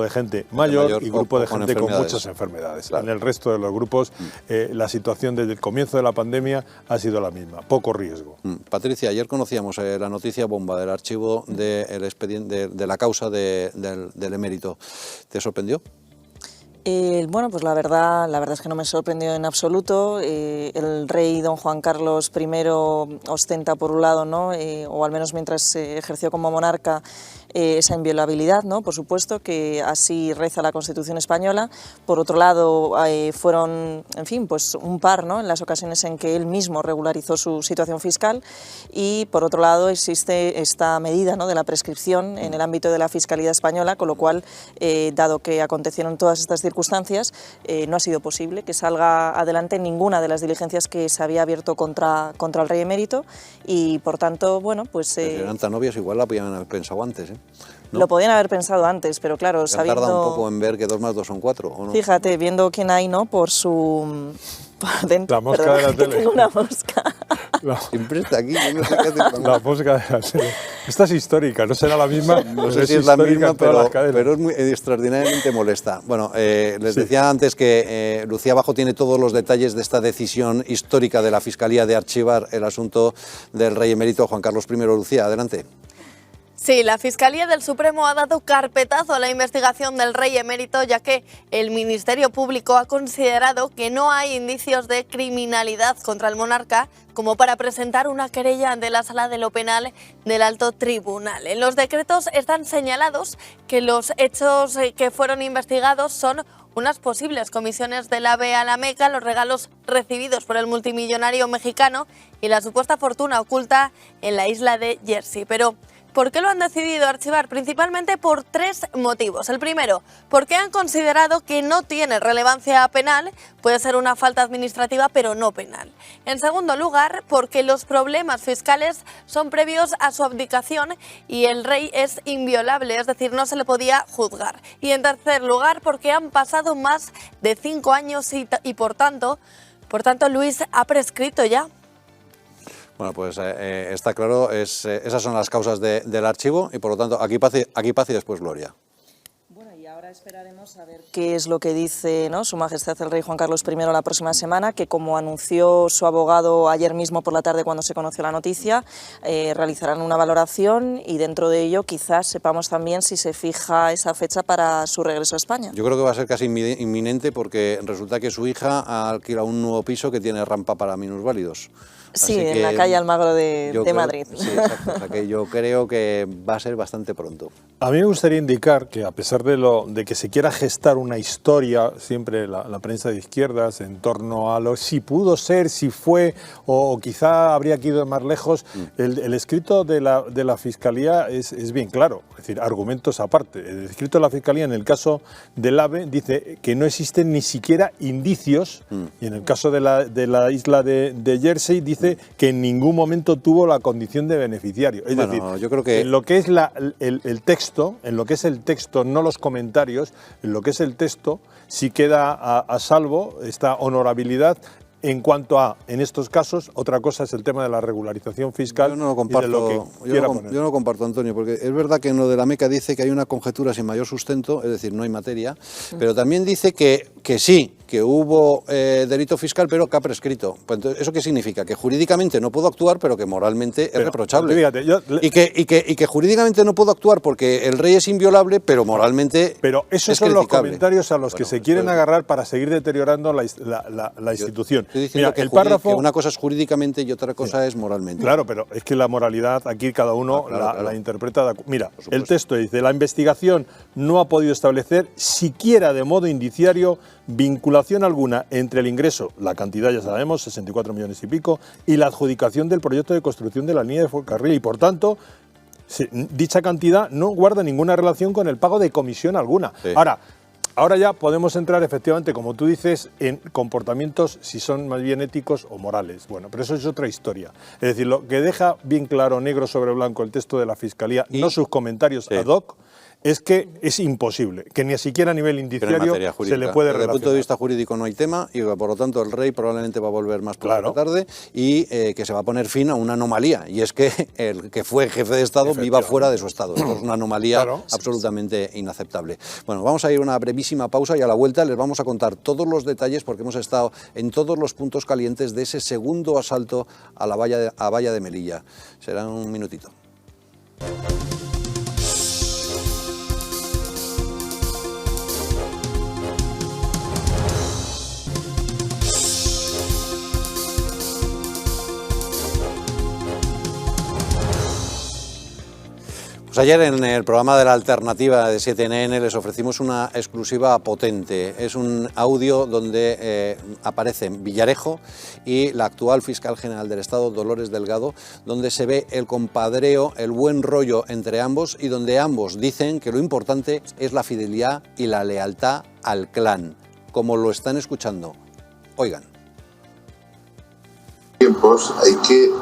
de gente mayor y grupo de gente con muchas enfermedades. En el resto de los grupos la situación desde el comienzo de la pandemia ha sido la misma, poco riesgo. Patricia, ayer conocíamos la noticia bomba del archivo del expediente de la causa del emérito. ¿Te sorprendió? Bueno, pues la verdad es que no me sorprendió en absoluto. El rey don Juan Carlos I ostenta por un lado, ¿no? O al menos mientras ejerció como monarca, esa inviolabilidad, ¿no? Por supuesto, que así reza la Constitución española. Por otro lado, fueron, en fin, pues un par, ¿no? En las ocasiones en que él mismo regularizó su situación fiscal, y por otro lado existe esta medida, ¿no? De la prescripción en el ámbito de la Fiscalía española, con lo cual, dado que acontecieron todas estas circunstancias, no ha sido posible que salga adelante ninguna de las diligencias que se había abierto contra el rey emérito, y por tanto, bueno, pues... Si eran tan obvias, igual la podían haber pensado antes, ¿eh? ¿No? Lo podían haber pensado antes, pero claro, sabiendo... Tarda un poco en ver que 2 más 2 son 4, ¿o no? Fíjate, viendo quién hay, ¿no? Por dentro. La mosca de la tele. Tengo una mosca. Siempre está aquí, yo no sé qué hace. La mosca de la tele. Esta es histórica, no será la misma. No sé si es la misma, pero es muy extraordinariamente molesta. Bueno, les decía antes que Lucía Bajo tiene todos los detalles de esta decisión histórica de la Fiscalía de archivar el asunto del rey emérito Juan Carlos I. Lucía, adelante. Sí, la Fiscalía del Supremo ha dado carpetazo a la investigación del rey emérito, ya que el Ministerio Público ha considerado que no hay indicios de criminalidad contra el monarca como para presentar una querella ante la Sala de lo Penal del Alto Tribunal. En los decretos están señalados que los hechos que fueron investigados son unas posibles comisiones del AVE a la Meca, los regalos recibidos por el multimillonario mexicano y la supuesta fortuna oculta en la isla de Jersey. Pero ¿por qué lo han decidido archivar? Principalmente por 3 motivos. El primero, porque han considerado que no tiene relevancia penal, puede ser una falta administrativa pero no penal. En segundo lugar, porque los problemas fiscales son previos a su abdicación y el rey es inviolable, es decir, no se le podía juzgar. Y en tercer lugar, porque han pasado más de 5 años y por tanto, Luis ha prescrito ya. Bueno, pues está claro, esas son las causas del archivo y por lo tanto aquí paz y después gloria. Bueno, y ahora esperaremos a ver qué es lo que dice, ¿no? Su Majestad el Rey Juan Carlos I la próxima semana, que como anunció su abogado ayer mismo por la tarde cuando se conoció la noticia, realizarán una valoración y dentro de ello quizás sepamos también si se fija esa fecha para su regreso a España. Yo creo que va a ser casi inminente porque resulta que su hija ha alquilado un nuevo piso que tiene rampa para minusválidos. Sí, en la calle Almagro de Madrid. Sí, exacto. O sea que yo creo que va a ser bastante pronto. A mí me gustaría indicar que a pesar de que se quiera gestar una historia, siempre la prensa de izquierdas, en torno a lo si pudo ser, si fue, o quizá habría que ir más lejos, el escrito de la Fiscalía es bien claro, es decir, argumentos aparte. El escrito de la Fiscalía en el caso del AVE dice que no existen ni siquiera indicios, y en el caso de la isla de Jersey dice parece que en ningún momento tuvo la condición de beneficiario. Es decir, yo creo que en lo que es el texto, no los comentarios, en lo que es el texto, sí queda a salvo esta honorabilidad. En cuanto a, en estos casos, otra cosa es el tema de la regularización fiscal. Yo no lo comparto, y de lo que quiera poner. Yo no lo comparto, Antonio, porque es verdad que en lo de la Meca dice que hay una conjetura sin mayor sustento, es decir, no hay materia, pero también dice que sí, que hubo delito fiscal, pero que ha prescrito. Pues entonces, ¿eso qué significa? Que jurídicamente no puedo actuar, pero que moralmente es reprochable. Fíjate, y que jurídicamente no puedo actuar porque el rey es inviolable, pero moralmente Pero esos es son los criticable. comentarios a los que se quieren agarrar para seguir deteriorando la institución. Estoy diciendo Mira, que, el párrafo, que una cosa es jurídicamente y otra cosa es moralmente. Claro, pero es que la moralidad aquí cada uno la interpreta. Mira, el texto dice: la investigación no ha podido establecer siquiera de modo indiciario vinculación alguna entre el ingreso, la cantidad ya sabemos, 64 millones y pico, y la adjudicación del proyecto de construcción de la línea de ferrocarril, y por tanto dicha cantidad no guarda ninguna relación con el pago de comisión alguna. Sí. Ahora ya podemos entrar efectivamente, como tú dices, en comportamientos si son más bien éticos o morales. Bueno, pero eso es otra historia. Es decir, lo que deja bien claro, negro sobre blanco, el texto de la Fiscalía, no sus comentarios ad hoc, es que es imposible, que ni siquiera a nivel indiciario se le puede relacionar. Desde el punto de vista jurídico no hay tema y por lo tanto el rey probablemente va a volver más pronto que tarde y que se va a poner fin a una anomalía, y es que el que fue jefe de Estado viva fuera de su Estado. Esto es una anomalía absolutamente inaceptable. Bueno, vamos a ir a una brevísima pausa y a la vuelta les vamos a contar todos los detalles porque hemos estado en todos los puntos calientes de ese segundo asalto a la valla de Melilla. Será un minutito. Pues ayer en el programa de la alternativa de 7NN les ofrecimos una exclusiva potente. Es un audio donde aparecen Villarejo y la actual fiscal general del Estado, Dolores Delgado, donde se ve el compadreo, el buen rollo entre ambos y donde ambos dicen que lo importante es la fidelidad y la lealtad al clan, como lo están escuchando. Oigan. Tiempos hay que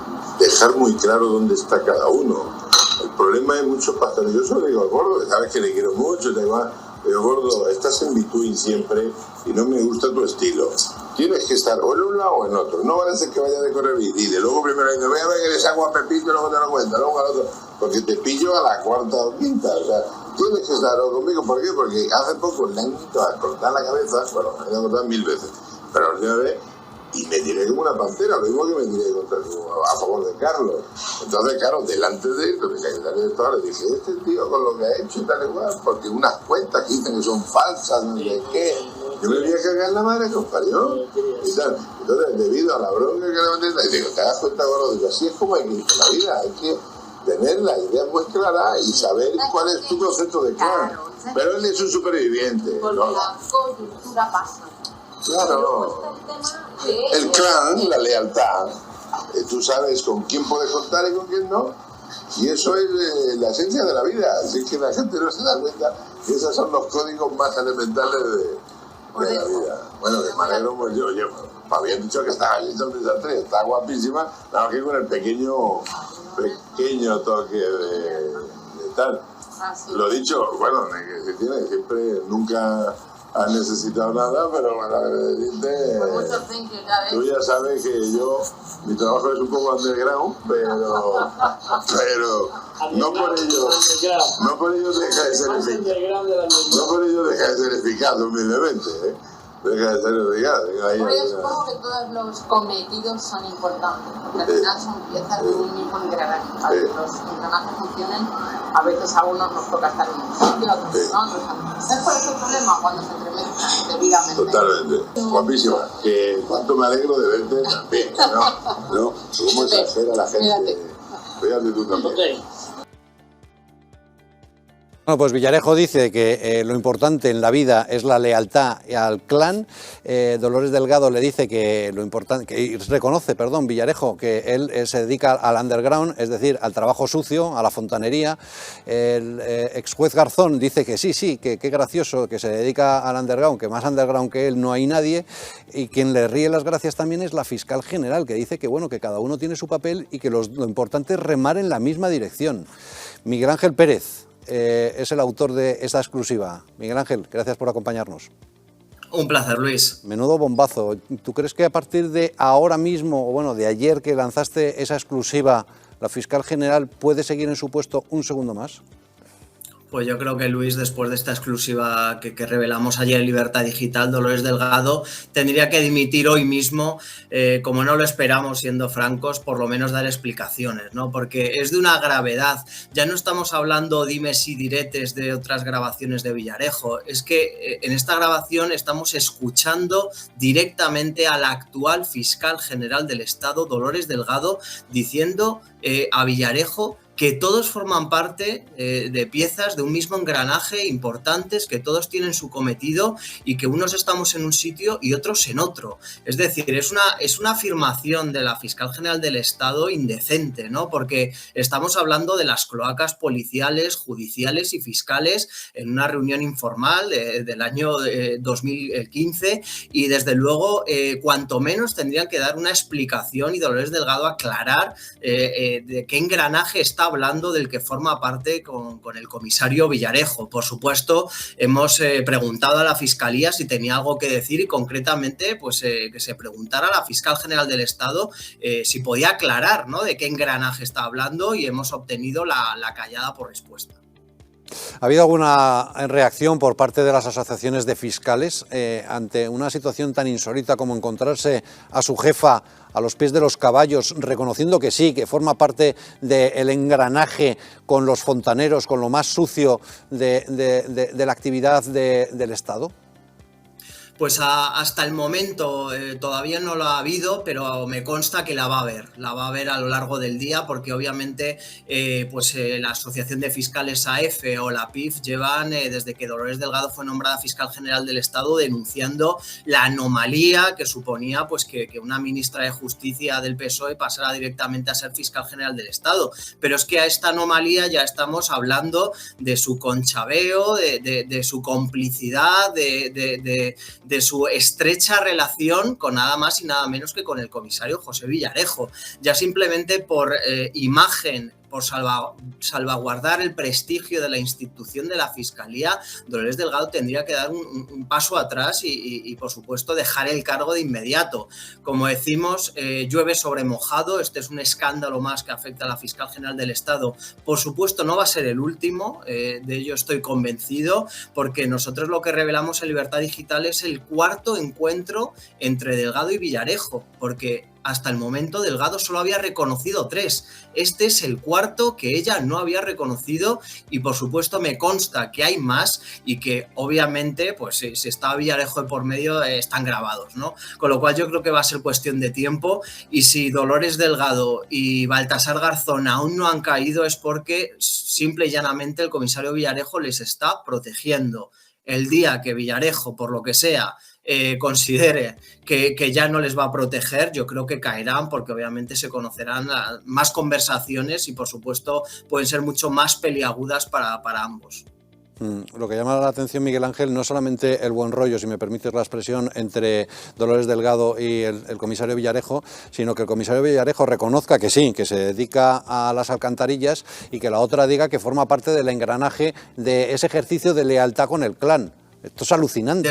dejar muy claro dónde está cada uno. El problema es mucho pastor. Yo solo digo al Gordo, sabes que le quiero mucho, pero Gordo, estás en between siempre y no me gusta tu estilo. Tienes que estar o en un lado o en otro. No vale ser que vaya de correr y de luego primero me voy a ver que les hago a Pepito y luego te lo cuento, luego al otro, porque te pillo a la cuarta o quinta. O sea, tienes que estar conmigo. ¿Por qué? Porque hace poco le han ido a cortar la cabeza, bueno, me han cortado 1000 veces, pero la última vez, y me tiré como una pantera, lo mismo que me tiré a favor de Carlos. Entonces, claro, delante de él, el secretario de Estado, le dije, este tío con lo que ha hecho y tal igual, porque unas cuentas que dicen que son falsas, no sé qué, yo me voy a cagar en la madre que os parió y tal. Entonces, debido a la bronca que le metí, y digo, te das cuenta, Gordo, digo, así es como hay que ir por la vida, hay que tener la idea muy clara y saber cuál es tu concepto de clan. Pero él es un superviviente. Porque la coyuntura pasa. Claro, el clan, la lealtad, tú sabes con quién puedes contar y con quién no, y eso es la esencia de la vida, así que la gente no se da cuenta que esos son los códigos más elementales de la vida. Bueno, que me alegro, pues yo me habían dicho que estaba hecho un desastre, está guapísima, nada más que con el pequeño toque de tal. Lo dicho, bueno, que se tiene, siempre, nunca has necesitado nada, pero bueno, tú ya sabes que mi trabajo es un poco underground, pero no por ello deja de ser eficaz. No por ello deja de ser eficaz, humildemente, deja de ser eficaz. Por ello supongo que todos los cometidos son importantes, porque al final son piezas de un mismo engranaje. Para que los engranajes funcionen, a veces a unos nos toca estar en un sitio, a otros no, ¿sabes cuál es el problema? Cuando se entremezclan debidamente. Totalmente. Guapísima. Que cuánto me alegro de verte también, ¿no? Cómo exagera la gente. Fíjate tú también. Bueno, pues Villarejo dice que lo importante en la vida es la lealtad al clan. Dolores Delgado le dice que lo importante, que reconoce, perdón, Villarejo, que él se dedica al underground, es decir, al trabajo sucio, a la fontanería. El ex juez Garzón dice que sí, que qué gracioso, que se dedica al underground, que más underground que él no hay nadie. Y quien le ríe las gracias también es la fiscal general, que dice que bueno, que cada uno tiene su papel y que lo importante es remar en la misma dirección. Miguel Ángel Pérez es el autor de esta exclusiva. Miguel Ángel, gracias por acompañarnos. Un placer, Luis. Menudo bombazo. ¿Tú crees que a partir de ahora mismo, o bueno, de ayer que lanzaste esa exclusiva, la fiscal general puede seguir en su puesto un segundo más? Pues yo creo que Luis, después de esta exclusiva que revelamos ayer en Libertad Digital, Dolores Delgado tendría que dimitir hoy mismo, como no lo esperamos, siendo francos, por lo menos dar explicaciones, ¿no? Porque es de una gravedad. Ya no estamos hablando dimes y diretes de otras grabaciones de Villarejo, es que en esta grabación estamos escuchando directamente a la actual fiscal general del Estado, Dolores Delgado, diciendo a Villarejo que todos forman parte de piezas de un mismo engranaje importantes, que todos tienen su cometido y que unos estamos en un sitio y otros en otro. Es decir, es una afirmación de la fiscal general del Estado indecente, ¿no? Porque estamos hablando de las cloacas policiales, judiciales y fiscales en una reunión informal del año 2015 y desde luego cuanto menos tendrían que dar una explicación y Dolores Delgado aclarar de qué engranaje está hablando del que forma parte con el comisario Villarejo. Por supuesto, hemos preguntado a la Fiscalía si tenía algo que decir y concretamente pues, que se preguntara a la fiscal general del Estado si podía aclarar, ¿no?, de qué engranaje está hablando y hemos obtenido la callada por respuesta. ¿Ha habido alguna reacción por parte de las asociaciones de fiscales ante una situación tan insólita como encontrarse a su jefa a los pies de los caballos, reconociendo que sí, que forma parte del engranaje con los fontaneros, con lo más sucio de la actividad del Estado? Pues hasta el momento todavía no lo ha habido, pero me consta que la va a haber a lo largo del día, porque obviamente la Asociación de Fiscales AF o la PIF llevan desde que Dolores Delgado fue nombrada fiscal general del Estado denunciando la anomalía que suponía pues que una ministra de Justicia del PSOE pasara directamente a ser fiscal general del Estado. Pero es que a esta anomalía ya estamos hablando de su conchabeo, de su complicidad, de su estrecha relación con nada más y nada menos que con el comisario José Villarejo. Ya simplemente por imagen, por salvaguardar el prestigio de la institución de la Fiscalía, Dolores Delgado tendría que dar un paso atrás y, por supuesto, dejar el cargo de inmediato. Como decimos, llueve sobre mojado, este es un escándalo más que afecta a la fiscal general del Estado. Por supuesto, no va a ser el último, de ello estoy convencido, porque nosotros lo que revelamos en Libertad Digital es el cuarto encuentro entre Delgado y Villarejo, porque hasta el momento Delgado solo había reconocido 3. Este es el cuarto que ella no había reconocido y por supuesto me consta que hay más y que obviamente pues si está Villarejo de por medio están grabados, ¿no? Con lo cual yo creo que va a ser cuestión de tiempo y si Dolores Delgado y Baltasar Garzón aún no han caído es porque simple y llanamente el comisario Villarejo les está protegiendo. El día que Villarejo, por lo que sea, considere que ya no les va a proteger, yo creo que caerán porque obviamente se conocerán más conversaciones y por supuesto pueden ser mucho más peliagudas para ambos. Lo que llama la atención, Miguel Ángel, no solamente el buen rollo, si me permites la expresión, entre Dolores Delgado y el comisario Villarejo, sino que el comisario Villarejo reconozca que sí, que se dedica a las alcantarillas y que la otra diga que forma parte del engranaje de ese ejercicio de lealtad con el clan. Esto es alucinante.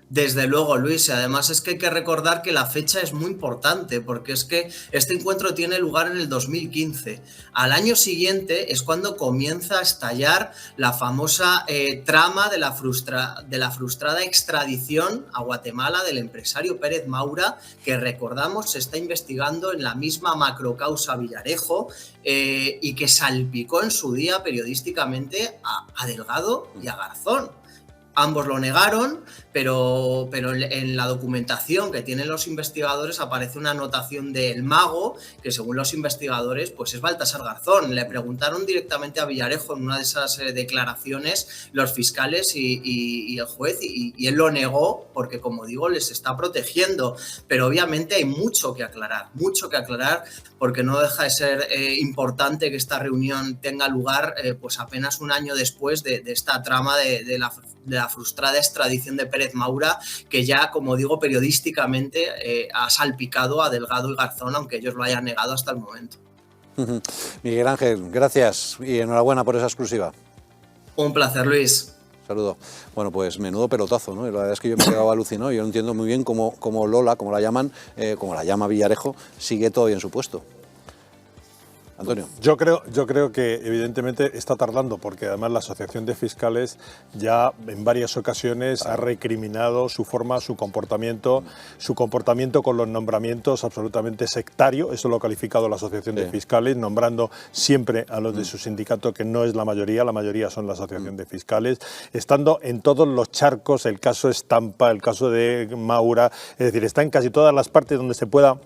Desde luego, Luis, y además es que hay que recordar que la fecha es muy importante porque es que este encuentro tiene lugar en el 2015. Al año siguiente es cuando comienza a estallar la famosa trama de la frustrada extradición a Guatemala del empresario Pérez Maura, que recordamos se está investigando en la misma macrocausa Villarejo y que salpicó en su día periodísticamente a Delgado y a Garzón. Ambos lo negaron, pero en la documentación que tienen los investigadores aparece una anotación del mago que, según los investigadores, pues es Baltasar Garzón. Le preguntaron directamente a Villarejo en una de esas declaraciones los fiscales y el juez, y él lo negó porque, como digo, les está protegiendo. Pero obviamente hay mucho que aclarar, porque no deja de ser importante que esta reunión tenga lugar pues apenas un año después de esta trama de la frustrada extradición de Pérez Maura, que ya, como digo, periodísticamente ha salpicado a Delgado y Garzón, aunque ellos lo hayan negado hasta el momento. Miguel Ángel, gracias y enhorabuena por esa exclusiva. Un placer, Luis. Saludo. Bueno, pues menudo pelotazo, ¿no? La verdad es que yo me he quedado alucinado. Yo no entiendo muy bien cómo Lola, como la llaman, como la llama Villarejo, sigue todavía en su puesto. Antonio. Yo creo que evidentemente está tardando, porque además la Asociación de Fiscales ya en varias ocasiones ha recriminado su forma, su comportamiento con los nombramientos absolutamente sectario. Eso lo ha calificado la Asociación de Fiscales, nombrando siempre a los de su sindicato, que no es la mayoría son la Asociación de Fiscales, estando en todos los charcos, el caso Estampa, el caso de Maura, es decir, está en casi todas las partes donde se pueda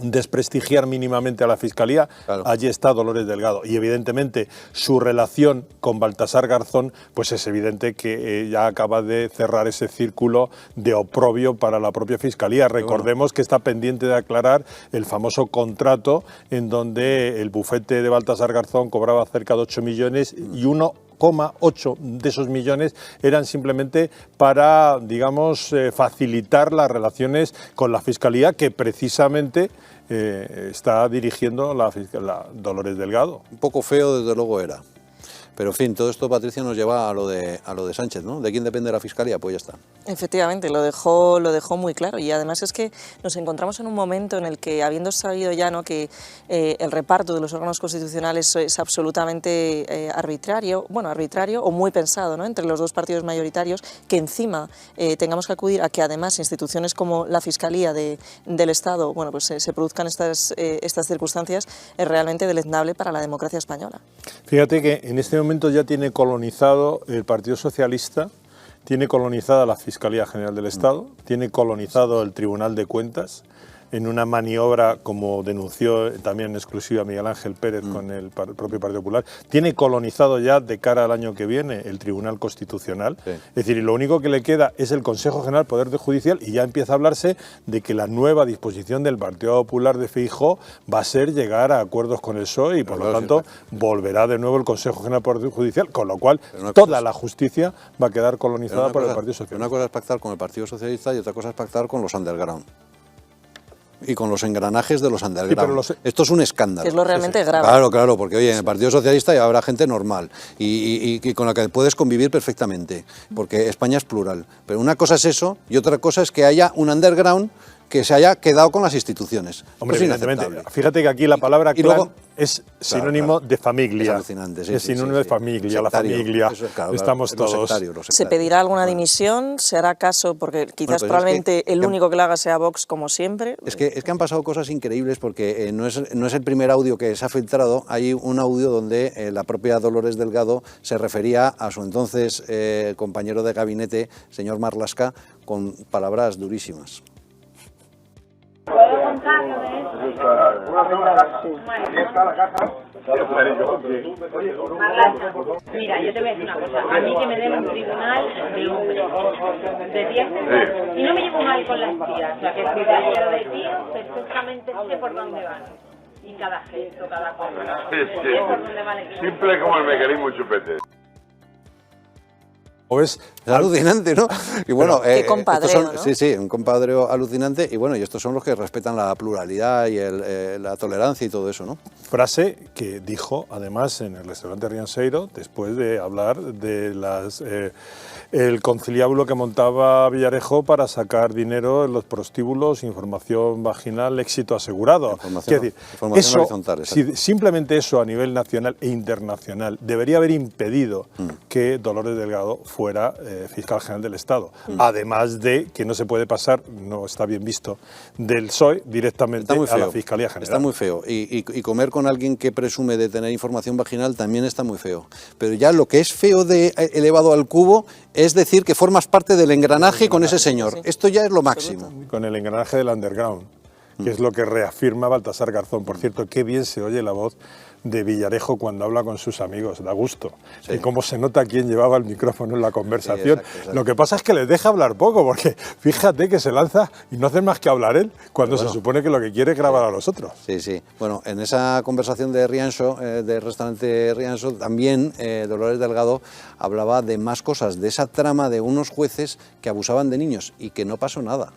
desprestigiar mínimamente a la Fiscalía. Claro. Allí está Dolores Delgado, y evidentemente su relación con Baltasar Garzón, pues es evidente que ya acaba de cerrar ese círculo de oprobio para la propia Fiscalía. Recordemos que está pendiente de aclarar el famoso contrato en donde el bufete de Baltasar Garzón cobraba cerca de 8 millones y 1,8 de esos millones eran simplemente para, digamos, facilitar las relaciones con la Fiscalía, que precisamente está dirigiendo la Dolores Delgado. Un poco feo, desde luego, era. Pero, en fin, todo esto, Patricia, nos lleva a lo de Sánchez, ¿no? ¿De quién depende la Fiscalía? Pues ya está. Efectivamente, lo dejó muy claro, y además es que nos encontramos en un momento en el que, habiendo sabido ya, ¿no?, que el reparto de los órganos constitucionales es absolutamente arbitrario o muy pensado, ¿no?, entre los dos partidos mayoritarios, que encima tengamos que acudir a que además instituciones como la Fiscalía del Estado, bueno, pues se produzcan estas circunstancias, es realmente deleznable para la democracia española. Fíjate que en este momento ya tiene colonizado el Partido Socialista, tiene colonizada la Fiscalía General del Estado, tiene colonizado el Tribunal de Cuentas, en una maniobra, como denunció también en exclusiva Miguel Ángel Pérez con el propio Partido Popular, tiene colonizado ya de cara al año que viene el Tribunal Constitucional. Sí. Es decir, y lo único que le queda es el Consejo General del Poder Judicial, y ya empieza a hablarse de que la nueva disposición del Partido Popular de Feijóo va a ser llegar a acuerdos con el PSOE, y por lo tanto volverá de nuevo el Consejo General del Poder Judicial, con lo cual toda la justicia va a quedar colonizada por el Partido Socialista. Una cosa es pactar con el Partido Socialista y otra cosa es pactar con los underground. Y con los engranajes de los underground. Sí, esto es un escándalo. Es lo realmente grave. Claro, porque oye, en el Partido Socialista ya habrá gente normal y con la que puedes convivir perfectamente, porque España es plural. Pero una cosa es eso y otra cosa es que haya un underground que se haya quedado con las instituciones. Hombre, es inaceptable. Fíjate que aquí la palabra clan es sinónimo de familia. Es alucinante, sí. Es sinónimo de familia, la familia. Estamos todos. ¿Se pedirá alguna dimisión? ¿Se hará caso? Porque quizás probablemente el único que la haga sea Vox, como siempre. Es que han pasado cosas increíbles, porque no es el primer audio que se ha filtrado. Hay un audio donde la propia Dolores Delgado se refería a su entonces compañero de gabinete, señor Marlaska, con palabras durísimas. ¿Puedo contarlo de eso? Mira, yo te voy a decir una cosa. A mí que me den un tribunal de hombres, de 10 y no me llevo mal con las tías. O sea, que si pero de tíos perfectamente sé por dónde van. Y cada gesto, cada cosa. Sé por dónde van. Simple como el mecanismo chupete. Es alucinante, ¿no? Y bueno, qué compadreo, ¿no? Sí, un compadreo alucinante. Y bueno, y estos son los que respetan la pluralidad y la tolerancia y todo eso, ¿no? Frase que dijo, además, en el restaurante Rianseiro, después de hablar de el conciliábulo que montaba Villarejo para sacar dinero en los prostíbulos, información vaginal, éxito asegurado. Información horizontal. Simplemente eso, a nivel nacional e internacional, debería haber impedido que Dolores Delgado fuera fiscal general del Estado. Además de que no se puede pasar, no está bien visto, del PSOE directamente a la Fiscalía General. Está muy feo. Y comer con alguien que presume de tener información vaginal también está muy feo. Pero ya lo que es feo de elevado al cubo es decir que formas parte del engranaje con ese señor. Sí. Esto ya es lo máximo. Con el engranaje del underground, que es lo que reafirma Baltasar Garzón. Por cierto, qué bien se oye la voz de Villarejo cuando habla con sus amigos, da gusto. Sí. Y cómo se nota quién llevaba el micrófono en la conversación. Sí, exacto. Lo que pasa es que les deja hablar poco, porque fíjate que se lanza y no hace más que hablar él, cuando se supone que lo que quiere es grabar a los otros. Sí, sí. Bueno, en esa conversación de Rianxo, del restaurante Rianxo, también Dolores Delgado hablaba de más cosas, de esa trama de unos jueces que abusaban de niños y que no pasó nada.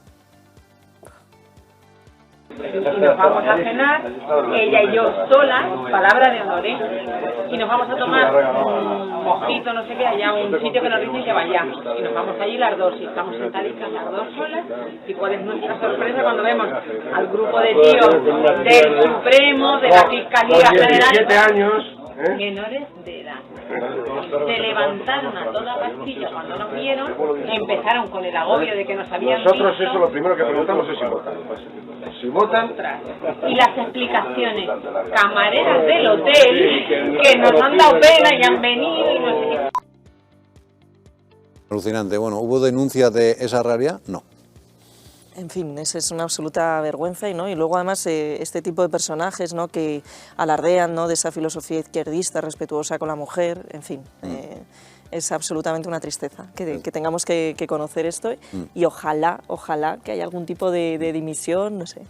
Y nos vamos a cenar, ella y yo solas, palabra de honor, y nos vamos a tomar un mojito, no sé qué, allá un sitio que nos dicen que vayamos, y nos vamos allí las dos, y estamos sentaditas las dos solas, y cuál es nuestra sorpresa cuando vemos al grupo de tíos del Supremo, de la Fiscalía General, menores de edad. Se levantaron a toda pastilla cuando nos vieron, empezaron con el agobio de que nos habían Nosotros visto. Eso lo primero que preguntamos es si votan. Si votan... Y las explicaciones, camareras del hotel, que nos han dado pena y han venido y no sé qué. Alucinante. Bueno, ¿hubo denuncia de esa rabia? No. En fin, es una absoluta vergüenza y luego además este tipo de personajes, ¿no?, que alardean, ¿no?, de esa filosofía izquierdista respetuosa con la mujer, en fin, es absolutamente una tristeza que tengamos que conocer esto y ojalá que haya algún tipo de dimisión, no sé,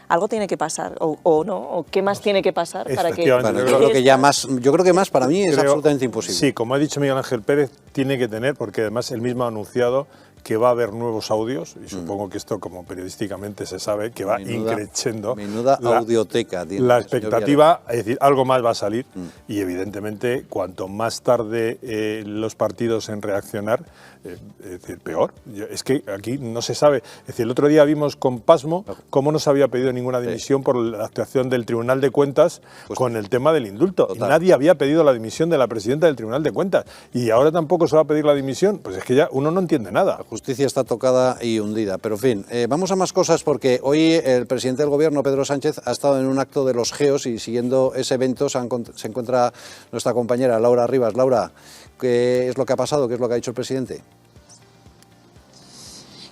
algo tiene que pasar o no, o qué más tiene que pasar para que... Bueno, yo creo que más para mí es absolutamente imposible. Sí, como ha dicho Miguel Ángel Pérez, tiene que tener, porque además él mismo ha anunciado que va a haber nuevos audios, y supongo que esto, como periodísticamente se sabe, que va increciendo. Menuda audioteca tiene la expectativa, es decir, algo más va a salir, y evidentemente, cuanto más tarde los partidos en reaccionar, es decir, peor. Es que aquí no se sabe. Es decir, el otro día vimos con pasmo cómo no se había pedido ninguna dimisión por la actuación del Tribunal de Cuentas con el tema del indulto. Y nadie había pedido la dimisión de la presidenta del Tribunal de Cuentas. Y ahora tampoco se va a pedir la dimisión. Pues es que ya uno no entiende nada. La justicia está tocada y hundida. Pero en fin, vamos a más cosas, porque hoy el presidente del Gobierno, Pedro Sánchez, ha estado en un acto de los GEOs y siguiendo ese evento se encuentra nuestra compañera Laura Rivas. Laura, ¿qué es lo que ha pasado? ¿Qué es lo que ha dicho el presidente?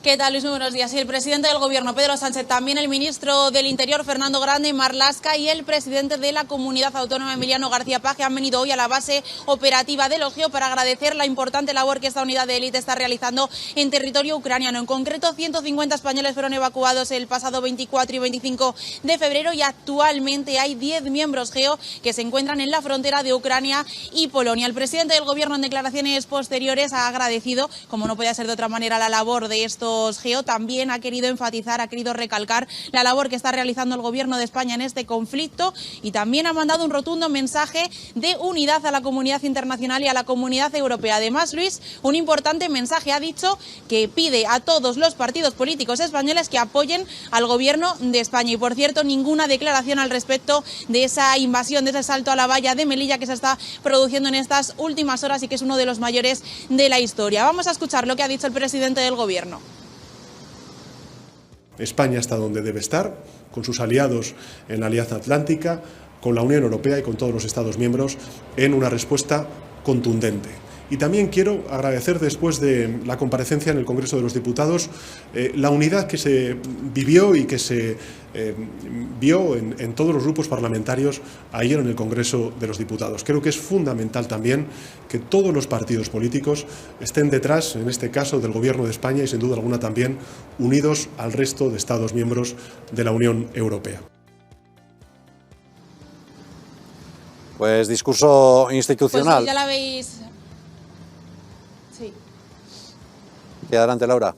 ¿Qué tal, Luis? Muy buenos días. Y el presidente del Gobierno, Pedro Sánchez, también el ministro del Interior, Fernando Grande Marlaska, y el presidente de la Comunidad Autónoma, Emiliano García Paje, han venido hoy a la base operativa de los GEO para agradecer la importante labor que esta unidad de élite está realizando en territorio ucraniano. En concreto, 150 españoles fueron evacuados el pasado 24 y 25 de febrero y actualmente hay 10 miembros GEO que se encuentran en la frontera de Ucrania y Polonia. El presidente del Gobierno, en declaraciones posteriores, ha agradecido, como no podía ser de otra manera, la labor de estos GEO. También ha querido enfatizar, ha querido recalcar la labor que está realizando el Gobierno de España en este conflicto, y también ha mandado un rotundo mensaje de unidad a la comunidad internacional y a la comunidad europea. Además, Luis, un importante mensaje: ha dicho que pide a todos los partidos políticos españoles que apoyen al Gobierno de España. Y por cierto, ninguna declaración al respecto de esa invasión, de ese asalto a la valla de Melilla que se está produciendo en estas últimas horas y que es uno de los mayores de la historia. Vamos a escuchar lo que ha dicho el presidente del Gobierno. España está donde debe estar, con sus aliados en la Alianza Atlántica, con la Unión Europea y con todos los Estados miembros, en una respuesta contundente. Y también quiero agradecer, después de la comparecencia en el Congreso de los Diputados, la unidad que se vivió y que se vio en todos los grupos parlamentarios ayer en el Congreso de los Diputados. Creo que es fundamental también que todos los partidos políticos estén detrás, en este caso, del Gobierno de España y, sin duda alguna, también unidos al resto de Estados miembros de la Unión Europea. Pues discurso institucional. Pues ya la veis. Sí. Y adelante, Laura.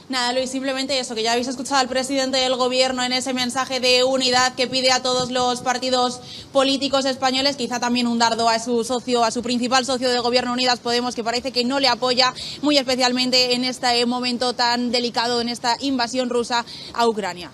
Nada, Luis, simplemente eso, que ya habéis escuchado al presidente del Gobierno en ese mensaje de unidad que pide a todos los partidos políticos españoles, quizá también un dardo a su socio, a su principal socio de Gobierno, Unidas Podemos, que parece que no le apoya, muy especialmente en este momento tan delicado, en esta invasión rusa a Ucrania.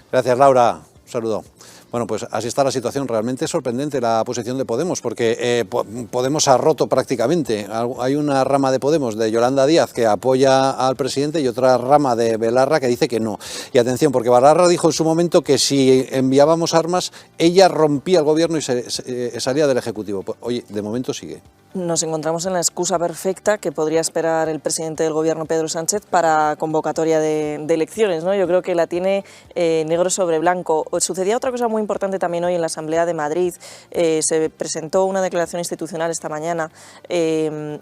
Gracias, Laura. Un saludo. Bueno, pues así está la situación. Realmente es sorprendente la posición de Podemos, porque Podemos ha roto prácticamente. Hay una rama de Podemos, de Yolanda Díaz, que apoya al presidente, y otra rama de Belarra que dice que no. Y atención, porque Belarra dijo en su momento que si enviábamos armas, ella rompía el gobierno y salía del Ejecutivo. Pues, oye, de momento sigue. Nos encontramos en la excusa perfecta que podría esperar el presidente del gobierno, Pedro Sánchez, para convocatoria de elecciones, ¿no? Yo creo que la tiene negro sobre blanco. Sucedía otra cosa muy importante también hoy en la Asamblea de Madrid. Se presentó una declaración institucional esta mañana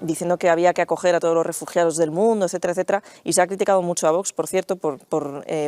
diciendo que había que acoger a todos los refugiados del mundo, etcétera, etcétera, y se ha criticado mucho a Vox, por cierto, por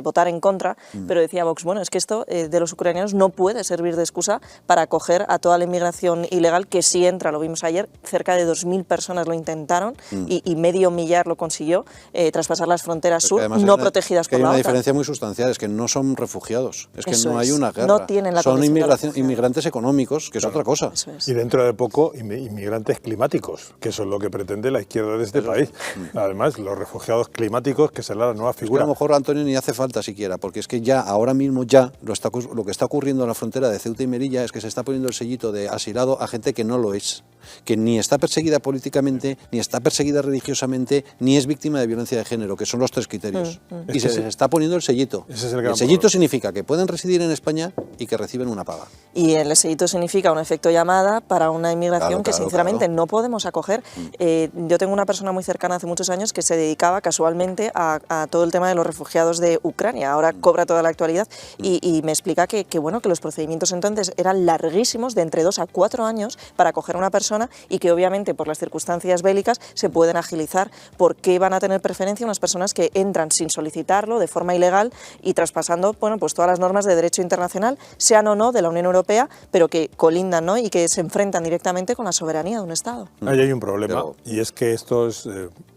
votar en contra, pero decía Vox, bueno, es que esto de los ucranianos no puede servir de excusa para acoger a toda la inmigración ilegal que sí entra, lo vimos ayer, cerca de 2.000 personas lo intentaron y medio millar lo consiguió traspasar las fronteras sur, no protegidas por la OTAN. Hay una diferencia muy sustancial, es que no son refugiados, es que Eso no hay una guerra, no tienen la son condición de inmigrantes económicos, que es otra cosa. Y dentro de poco, inmigrantes climáticos, que eso es lo que pretende la izquierda de este país. Además, los refugiados climáticos, que será la nueva figura. Es que a lo mejor, Antonio, ni hace falta siquiera, porque es que ya, ahora mismo ya, lo que está ocurriendo en la frontera de Ceuta y Melilla es que se está poniendo el sellito de asilado a gente que no lo es, que ni está perseguida políticamente, ni está perseguida religiosamente, ni es víctima de violencia de género, que son los 3 criterios. Y se les está poniendo el sellito. Ese es el el gran sellito problema. Significa que pueden residir en España y que reciben una paga. Y el sellito significa un efecto llamada para una inmigración que sinceramente no podemos acoger. Yo tengo una persona muy cercana hace muchos años que se dedicaba casualmente a todo el tema de los refugiados de Ucrania, ahora cobra toda la actualidad y me explica que los procedimientos entonces eran larguísimos, de entre 2 a 4 años para acoger a una persona, y que obviamente por las circunstancias bélicas se pueden agilizar. ¿Por qué van a tener preferencia unas personas que entran sin solicitarlo, de forma ilegal y traspasando pues todas las normas de derecho internacional, sean o no de la Unión Europea, pero que colindan, ¿no? Y que se enfrentan directamente con la soberanía de un Estado? Ahí hay un problema, y es que estos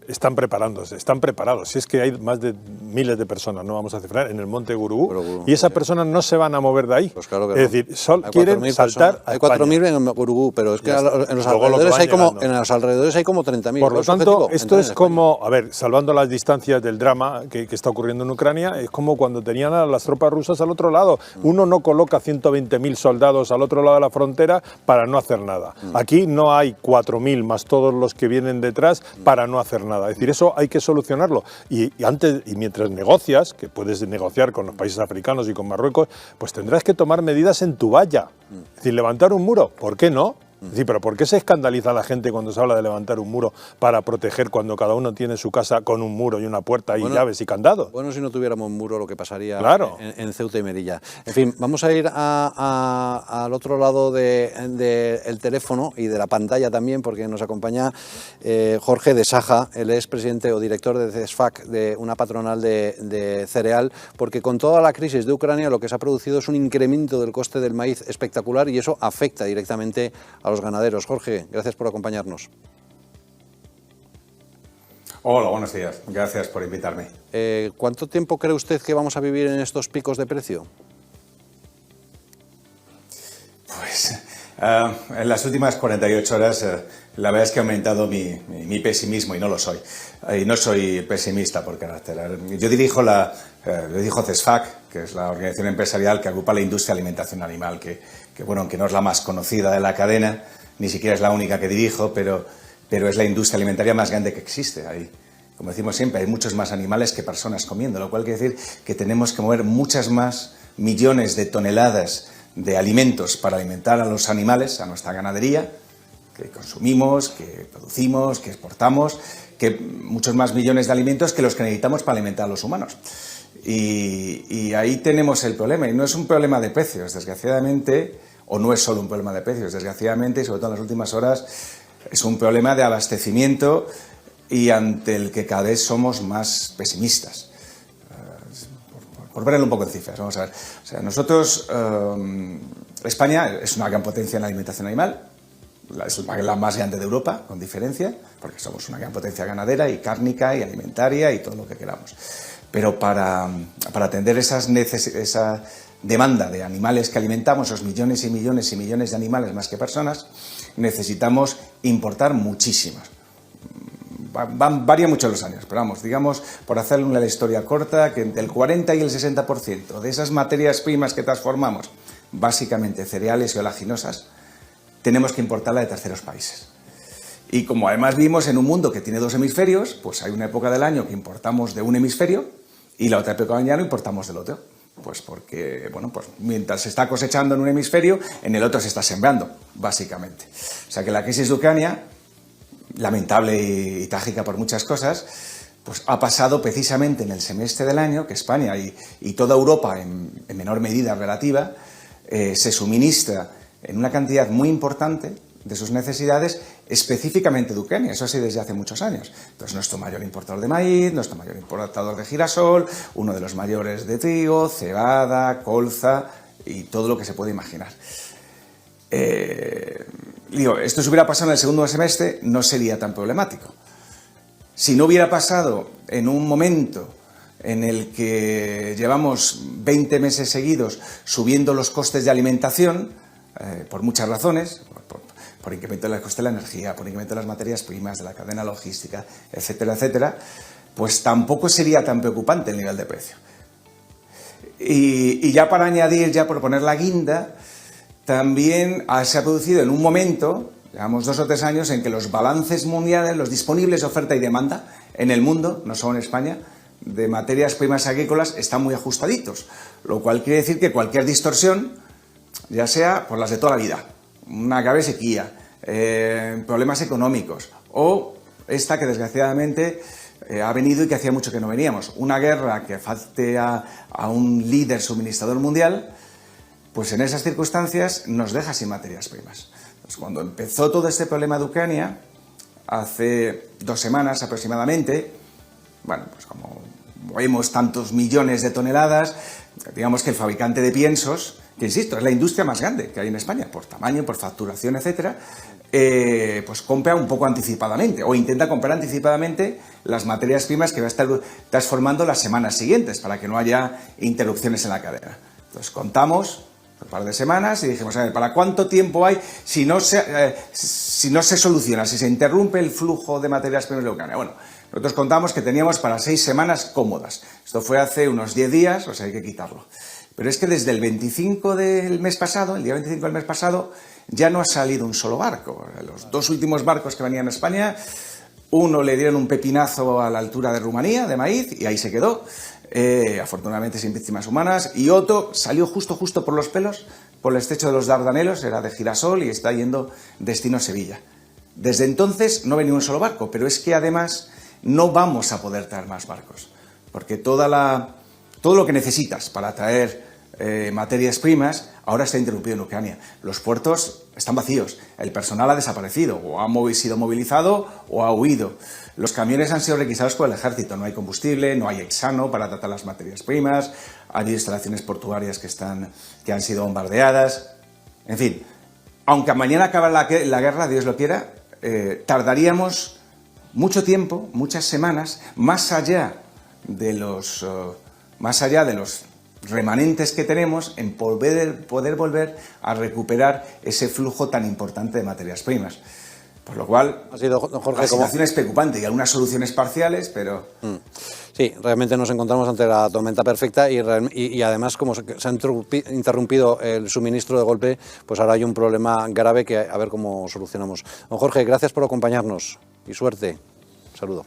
están preparándose, están preparados. Si es que hay más de miles de personas, no vamos a cifrar, en el monte Gurugú, y esas personas no se van a mover de ahí. Pues claro que es decir, quieren saltar a Hay 4.000 en Gurugú, pero es que en los alrededores hay como 30.000. Por lo tanto, esto es como, a ver, salvando las distancias del drama que está ocurriendo en Ucrania, es como cuando tenían a las tropas rusas al otro lado. Uno no coloca 120.000 soldados al otro lado de la frontera para no hacer nada. Aquí no hay 4.000 más todos los que vienen detrás para no hacer nada. Es decir, eso hay que solucionarlo. Y mientras negocias, que puedes negociar con los países africanos y con Marruecos, pues tendrás que tomar medidas en tu valla. Es decir, levantar un muro, ¿por qué no? Sí, pero ¿por qué se escandaliza la gente cuando se habla de levantar un muro para proteger cuando cada uno tiene su casa con un muro y una puerta y llaves y candados? Bueno, si no tuviéramos un muro, lo que pasaría en Ceuta y Melilla. En fin, vamos a ir al otro lado del teléfono y de la pantalla también, porque nos acompaña Jorge de Saja. Él es presidente o director de CESFAC, de una patronal de cereal, porque con toda la crisis de Ucrania lo que se ha producido es un incremento del coste del maíz espectacular, y eso afecta directamente a los ganaderos. Jorge, gracias por acompañarnos. Hola, buenos días. Gracias por invitarme. ¿Cuánto tiempo cree usted que vamos a vivir en estos picos de precio? Pues en las últimas 48 horas la verdad es que ha aumentado mi pesimismo, y no lo soy. Y no soy pesimista por carácter. Yo dirijo CESFAC, que es la organización empresarial que agrupa la industria de alimentación animal, que no es la más conocida de la cadena, ni siquiera es la única que dirijo, pero es la industria alimentaria más grande que existe. Ahí, como decimos siempre, hay muchos más animales que personas comiendo, lo cual quiere decir que tenemos que mover muchas más millones de toneladas de alimentos para alimentar a los animales, a nuestra ganadería, que consumimos, que producimos, que exportamos, que muchos más millones de alimentos que los que necesitamos para alimentar a los humanos. Y ahí tenemos el problema, y no es un problema de precios, desgraciadamente, o no es solo un problema de precios, desgraciadamente, y sobre todo en las últimas horas, es un problema de abastecimiento y ante el que cada vez somos más pesimistas. Por verlo un poco en cifras, vamos a ver. O sea, nosotros, España es una gran potencia en la alimentación animal, es la más grande de Europa, con diferencia, porque somos una gran potencia ganadera y cárnica y alimentaria y todo lo que queramos. Pero para atender esa demanda de animales que alimentamos, esos millones y millones y millones de animales más que personas, necesitamos importar muchísimas. Varía mucho los años, pero vamos, digamos, por hacerle la historia corta, que entre el 40 y el 60% de esas materias primas que transformamos básicamente cereales y oleaginosas, tenemos que importarla de terceros países. Y como además vivimos en un mundo que tiene dos hemisferios, pues hay una época del año que importamos de un hemisferio y la otra época del año importamos del otro. Pues porque, bueno, pues mientras se está cosechando en un hemisferio, en el otro se está sembrando, básicamente. O sea que la crisis de Ucrania, lamentable y trágica por muchas cosas, pues ha pasado precisamente en el semestre del año que España y toda Europa, en menor medida relativa, se suministra en una cantidad muy importante de sus necesidades específicamente de Ucrania, eso sí desde hace muchos años. Entonces, nuestro mayor importador de maíz, nuestro mayor importador de girasol, uno de los mayores de trigo, cebada, colza y todo lo que se puede imaginar. Esto si hubiera pasado en el segundo semestre no sería tan problemático. Si no hubiera pasado en un momento en el que llevamos 20 meses seguidos subiendo los costes de alimentación, por muchas razones, por incremento de la coste de la energía, por incremento de las materias primas, de la cadena logística, etcétera, etcétera, pues tampoco sería tan preocupante el nivel de precio. Y ya para añadir, ya por poner la guinda, también se ha producido en un momento, llevamos 2 o 3 años, en que los balances mundiales, los disponibles de oferta y demanda en el mundo, no solo en España, de materias primas agrícolas están muy ajustaditos, lo cual quiere decir que cualquier distorsión, ya sea por las de toda la vida, una grave sequía, problemas económicos o esta que desgraciadamente ha venido y que hacía mucho que no veníamos, una guerra que falte a un líder suministrador mundial, pues en esas circunstancias nos deja sin materias primas. Pues cuando empezó todo este problema de Ucrania, hace 2 semanas aproximadamente, bueno, pues como vemos tantos millones de toneladas, digamos que el fabricante de piensos, que insisto, es la industria más grande que hay en España, por tamaño, por facturación, etcétera, pues compra un poco anticipadamente o intenta comprar anticipadamente las materias primas que va a estar transformando las semanas siguientes para que no haya interrupciones en la cadena. Entonces contamos un par de semanas y dijimos, a ver, ¿para cuánto tiempo hay si no se soluciona, si se interrumpe el flujo de materias primas de Ucrania? Bueno, nosotros contamos que teníamos para 6 semanas cómodas. Esto fue hace unos 10 días, o sea, hay que quitarlo. Pero es que desde el 25 del mes pasado, el día 25 del mes pasado, ya no ha salido un solo barco. Los 2 últimos barcos que venían a España, uno le dieron un pepinazo a la altura de Rumanía, de maíz, y ahí se quedó, afortunadamente sin víctimas humanas, y otro salió justo por los pelos, por el estrecho de los Dardanelos, era de girasol y está yendo destino Sevilla. Desde entonces no venía un solo barco, pero es que además no vamos a poder traer más barcos, porque todo lo que necesitas para traer materias primas ahora está interrumpido en Ucrania. Los puertos están vacíos, el personal ha desaparecido, o ha sido movilizado o ha huido. Los camiones han sido requisados por el ejército, no hay combustible, no hay hexano para tratar las materias primas, hay instalaciones portuarias que han sido bombardeadas. En fin, aunque mañana acabe la guerra, Dios lo quiera, tardaríamos mucho tiempo, muchas semanas, más allá de los remanentes que tenemos en poder volver a recuperar ese flujo tan importante de materias primas. Por lo cual, Jorge, la situación es preocupante y algunas soluciones parciales, pero... Sí, realmente nos encontramos ante la tormenta perfecta y además, como se ha interrumpido el suministro de golpe, pues ahora hay un problema grave que a ver cómo solucionamos. Don Jorge, gracias por acompañarnos y suerte. Saludo.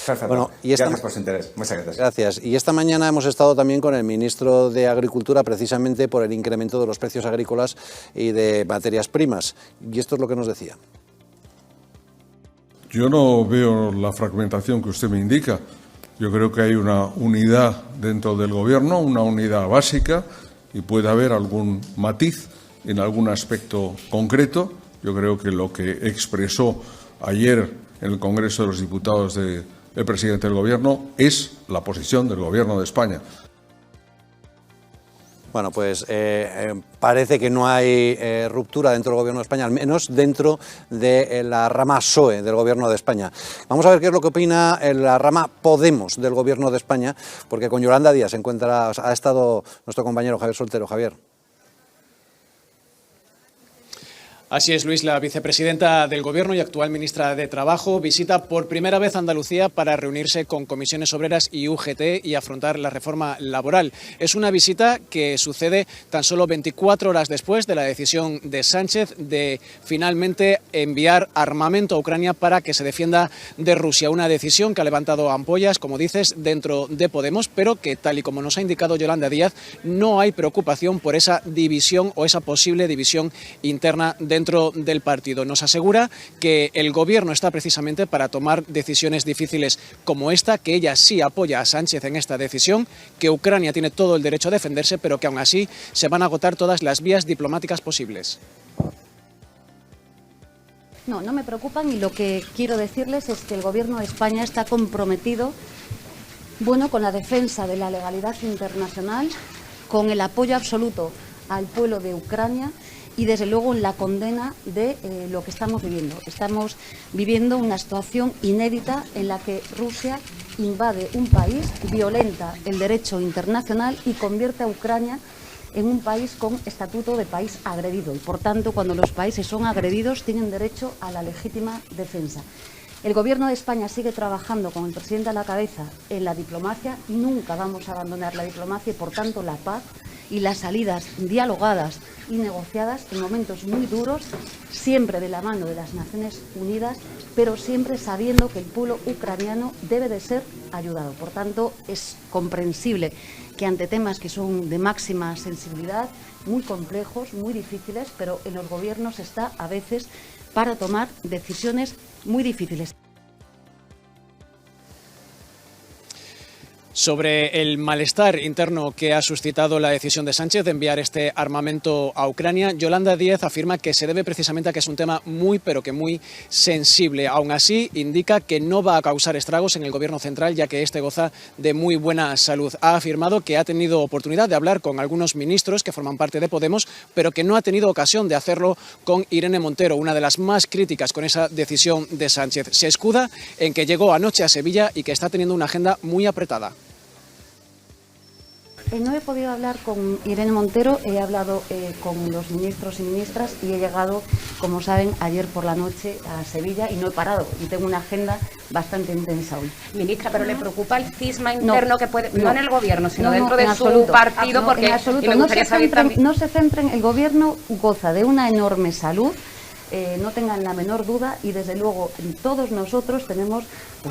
Perfecto. Bueno, gracias por su interés. Muchas gracias. Gracias. Y esta mañana hemos estado también con el ministro de Agricultura precisamente por el incremento de los precios agrícolas y de materias primas. Y esto es lo que nos decía. Yo no veo la fragmentación que usted me indica. Yo creo que hay una unidad dentro del Gobierno, una unidad básica, y puede haber algún matiz en algún aspecto concreto. Yo creo que lo que expresó ayer en el Congreso de los Diputados el presidente del Gobierno es la posición del Gobierno de España. Bueno, pues parece que no hay ruptura dentro del Gobierno de España, al menos dentro de la rama PSOE del Gobierno de España. Vamos a ver qué es lo que opina la rama Podemos del Gobierno de España, porque con Yolanda Díaz ha estado nuestro compañero Javier Soltero. Javier. Así es, Luis. La vicepresidenta del Gobierno y actual ministra de Trabajo visita por primera vez Andalucía para reunirse con comisiones obreras y UGT y afrontar la reforma laboral. Es una visita que sucede tan solo 24 horas después de la decisión de Sánchez de finalmente enviar armamento a Ucrania para que se defienda de Rusia. Una decisión que ha levantado ampollas, como dices, dentro de Podemos, pero que, tal y como nos ha indicado Yolanda Díaz, no hay preocupación por esa división o esa posible división interna dentro del partido. Nos asegura que el Gobierno está precisamente para tomar decisiones difíciles como esta, que ella sí apoya a Sánchez en esta decisión, que Ucrania tiene todo el derecho a defenderse, pero que aún así se van a agotar todas las vías diplomáticas posibles. No me preocupan, y lo que quiero decirles es que el Gobierno de España está comprometido, con la defensa de la legalidad internacional, con el apoyo absoluto al pueblo de Ucrania y desde luego en la condena de lo que estamos viviendo. Estamos viviendo una situación inédita en la que Rusia invade un país, violenta el derecho internacional y convierte a Ucrania en un país con estatuto de país agredido. Y por tanto, cuando los países son agredidos, tienen derecho a la legítima defensa. El Gobierno de España sigue trabajando con el presidente a la cabeza en la diplomacia. Nunca vamos a abandonar la diplomacia y, por tanto, la paz y las salidas dialogadas y negociadas en momentos muy duros, siempre de la mano de las Naciones Unidas, pero siempre sabiendo que el pueblo ucraniano debe de ser ayudado. Por tanto, es comprensible que ante temas que son de máxima sensibilidad, muy complejos, muy difíciles, pero en los gobiernos está a veces para tomar decisiones muy difíciles. Sobre el malestar interno que ha suscitado la decisión de Sánchez de enviar este armamento a Ucrania, Yolanda Díaz afirma que se debe precisamente a que es un tema muy, pero que muy sensible. Aún así, indica que no va a causar estragos en el Gobierno central, ya que este goza de muy buena salud. Ha afirmado que ha tenido oportunidad de hablar con algunos ministros que forman parte de Podemos, pero que no ha tenido ocasión de hacerlo con Irene Montero, una de las más críticas con esa decisión de Sánchez. Se escuda en que llegó anoche a Sevilla y que está teniendo una agenda muy apretada. No he podido hablar con Irene Montero, he hablado con los ministros y ministras y he llegado, como saben, ayer por la noche a Sevilla y no he parado y tengo una agenda bastante intensa hoy. Ministra, pero ¿le preocupa el cisma interno que puede, no en el Gobierno, sino no, dentro de absoluto, su partido? Porque en absoluto. y me gustaría saber también... No se centren, el Gobierno goza de una enorme salud. No tengan la menor duda y desde luego todos nosotros tenemos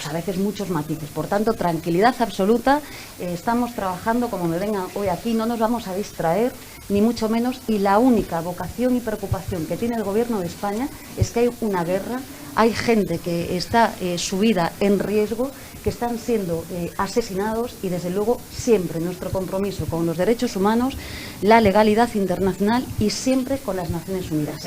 a veces muchos matices, por tanto tranquilidad absoluta, estamos trabajando como me vengan hoy aquí, no nos vamos a distraer ni mucho menos, y la única vocación y preocupación que tiene el Gobierno de España es que hay una guerra, hay gente que está su vida en riesgo, que están siendo asesinados y desde luego siempre nuestro compromiso con los derechos humanos, la legalidad internacional y siempre con las Naciones Unidas.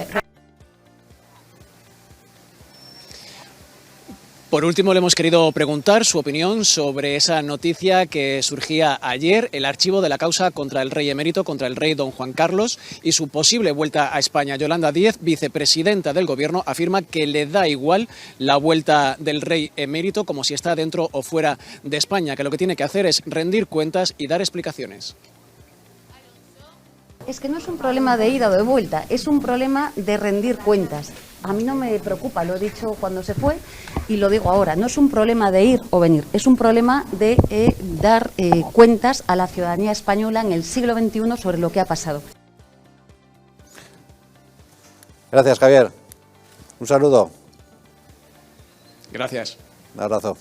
Por último, le hemos querido preguntar su opinión sobre esa noticia que surgía ayer, el archivo de la causa contra el rey emérito, contra el rey don Juan Carlos y su posible vuelta a España. Yolanda Díaz, vicepresidenta del Gobierno, afirma que le da igual la vuelta del rey emérito, como si está dentro o fuera de España, que lo que tiene que hacer es rendir cuentas y dar explicaciones. Es que no es un problema de ida o de vuelta, es un problema de rendir cuentas. A mí no me preocupa, lo he dicho cuando se fue y lo digo ahora. No es un problema de ir o venir, es un problema de dar cuentas a la ciudadanía española en el siglo XXI sobre lo que ha pasado. Gracias, Javier. Un saludo. Gracias. Un abrazo.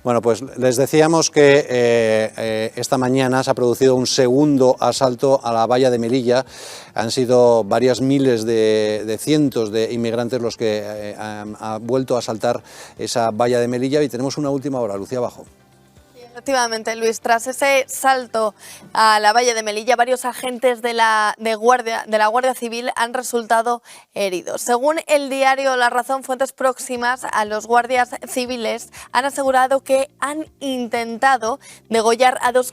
Bueno, pues les decíamos que esta mañana se ha producido un segundo asalto a la valla de Melilla. Han sido varias miles de cientos de inmigrantes los que han vuelto a asaltar esa valla de Melilla y tenemos una última hora. Lucía Bajo. Efectivamente, Luis, tras ese salto a la valla de Melilla, varios agentes de la Guardia Civil han resultado heridos. Según el diario La Razón, fuentes próximas a los guardias civiles han asegurado que han intentado degollar a dos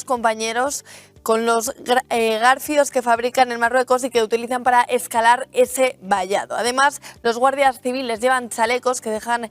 compañeros con los garfios que fabrican en Marruecos y que utilizan para escalar ese vallado. Además, los guardias civiles llevan chalecos que dejan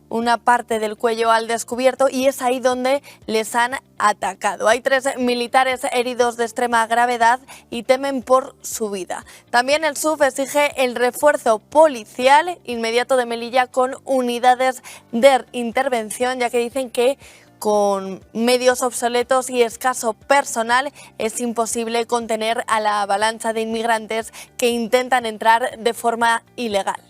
una parte del cuello al descubierto y es ahí donde les han atacado. Hay 3 militares heridos de extrema gravedad y temen por su vida. También el SUV exige el refuerzo policial inmediato de Melilla con unidades de intervención, ya que dicen que con medios obsoletos y escaso personal es imposible contener a la avalancha de inmigrantes que intentan entrar de forma ilegal.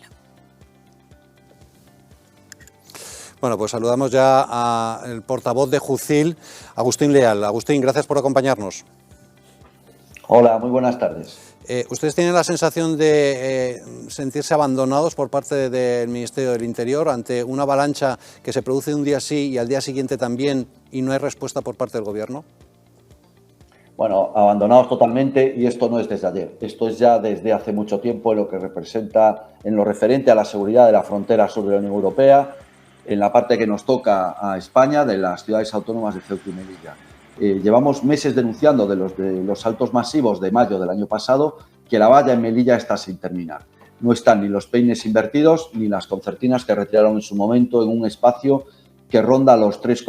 Bueno, pues saludamos ya al portavoz de Jucil, Agustín Leal. Agustín, gracias por acompañarnos. Hola, muy buenas tardes. ¿Ustedes tienen la sensación de sentirse abandonados por parte del Ministerio del Interior ante una avalancha que se produce un día sí y al día siguiente también y no hay respuesta por parte del Gobierno? Bueno, abandonados totalmente, y esto no es desde ayer, esto es ya desde hace mucho tiempo en lo que representa, en lo referente a la seguridad de la frontera sur de la Unión Europea, en la parte que nos toca a España, de las ciudades autónomas de Ceuta y Melilla. Llevamos meses denunciando de los saltos masivos de mayo del año pasado que la valla en Melilla está sin terminar. No están ni los peines invertidos ni las concertinas que retiraron en su momento en un espacio que ronda los 3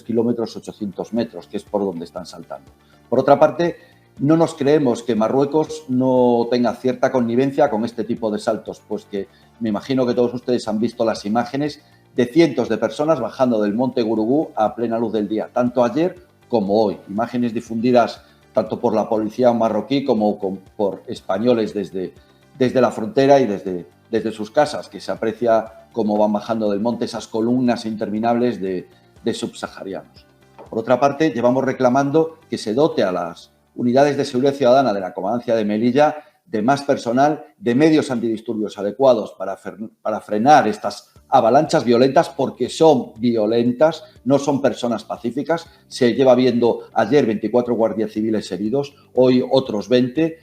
kilómetros 800 metros, que es por donde están saltando. Por otra parte, no nos creemos que Marruecos no tenga cierta connivencia con este tipo de saltos, pues que me imagino que todos ustedes han visto las imágenes de cientos de personas bajando del monte Gurugú a plena luz del día, tanto ayer como hoy. Imágenes difundidas tanto por la policía marroquí como por españoles desde la frontera y desde sus casas, que se aprecia cómo van bajando del monte esas columnas interminables de subsaharianos. Por otra parte, llevamos reclamando que se dote a las unidades de seguridad ciudadana de la Comandancia de Melilla de más personal, de medios antidisturbios adecuados para frenar estas avalanchas violentas, porque son violentas, no son personas pacíficas. Se lleva viendo ayer 24 guardias civiles heridos, hoy otros 20.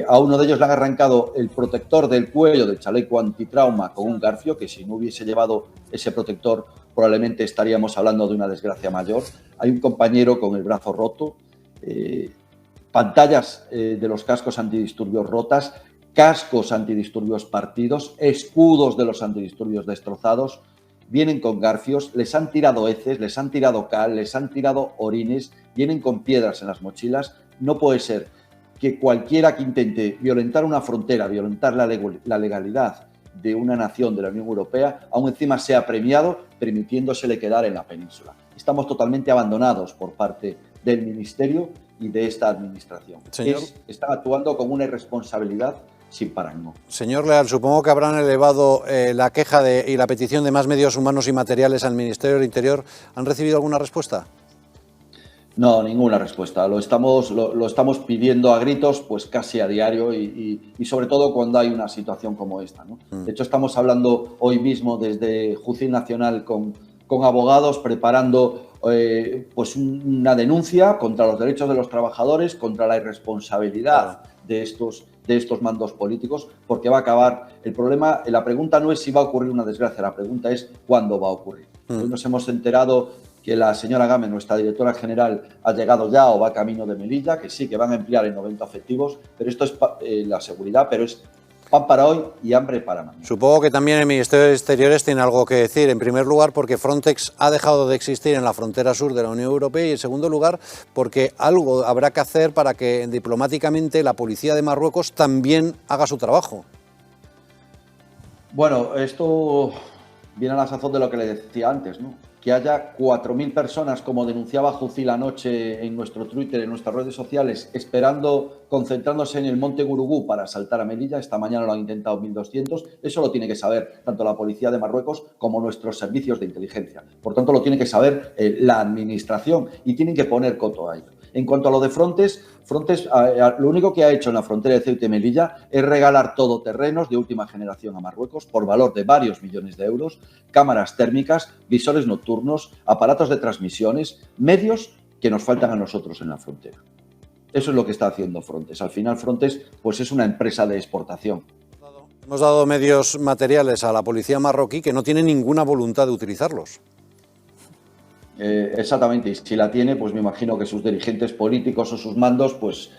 A uno de ellos le han arrancado el protector del cuello del chaleco antitrauma con un garfio, que si no hubiese llevado ese protector probablemente estaríamos hablando de una desgracia mayor. Hay un compañero con el brazo roto, pantallas de los cascos antidisturbios rotas, cascos antidisturbios partidos, escudos de los antidisturbios destrozados. Vienen con garfios, les han tirado heces, les han tirado cal, les han tirado orines, vienen con piedras en las mochilas. No puede ser que cualquiera que intente violentar una frontera, violentar la legalidad de una nación de la Unión Europea, aún encima sea premiado permitiéndosele quedar en la península. Estamos totalmente abandonados por parte del Ministerio y de esta administración. Están actuando con una irresponsabilidad sin parangón. Señor Leal, supongo que habrán elevado la queja y la petición de más medios humanos y materiales al Ministerio del Interior. ¿Han recibido alguna respuesta? No, ninguna respuesta. Lo estamos pidiendo a gritos, pues casi a diario y sobre todo cuando hay una situación como esta, ¿no? De hecho, estamos hablando hoy mismo desde Jucil Nacional con abogados preparando pues una denuncia contra los derechos de los trabajadores, contra la irresponsabilidad de estos mandos políticos, porque va a acabar. El problema, la pregunta no es si va a ocurrir una desgracia, la pregunta es cuándo va a ocurrir. Hoy nos hemos enterado que la señora Gámez, nuestra directora general, ha llegado ya o va camino de Melilla, que sí, que van a emplear en 90 efectivos, pero esto es la seguridad, pero es pan para hoy y hambre para mañana. Supongo que también el Ministerio de Exteriores tiene algo que decir. En primer lugar, porque Frontex ha dejado de existir en la frontera sur de la Unión Europea, y en segundo lugar, porque algo habrá que hacer para que diplomáticamente la policía de Marruecos también haga su trabajo. Bueno, esto viene a la sazón de lo que le decía antes, ¿no? Que haya 4.000 personas, como denunciaba Jucil anoche en nuestro Twitter, en nuestras redes sociales, concentrándose en el monte Gurugú para asaltar a Melilla. Esta mañana lo han intentado 1.200. Eso lo tiene que saber tanto la policía de Marruecos como nuestros servicios de inteligencia. Por tanto, lo tiene que saber la administración y tienen que poner coto a ello. En cuanto a lo de Frontex, lo único que ha hecho en la frontera de Ceuta y Melilla es regalar todoterrenos de última generación a Marruecos por valor de varios millones de euros, cámaras térmicas, visores nocturnos, aparatos de transmisiones, medios que nos faltan a nosotros en la frontera. Eso es lo que está haciendo Frontex. Al final Frontex pues es una empresa de exportación. Hemos dado medios materiales a la policía marroquí que no tiene ninguna voluntad de utilizarlos. Exactamente, y si la tiene, pues me imagino que sus dirigentes políticos o sus mandos pues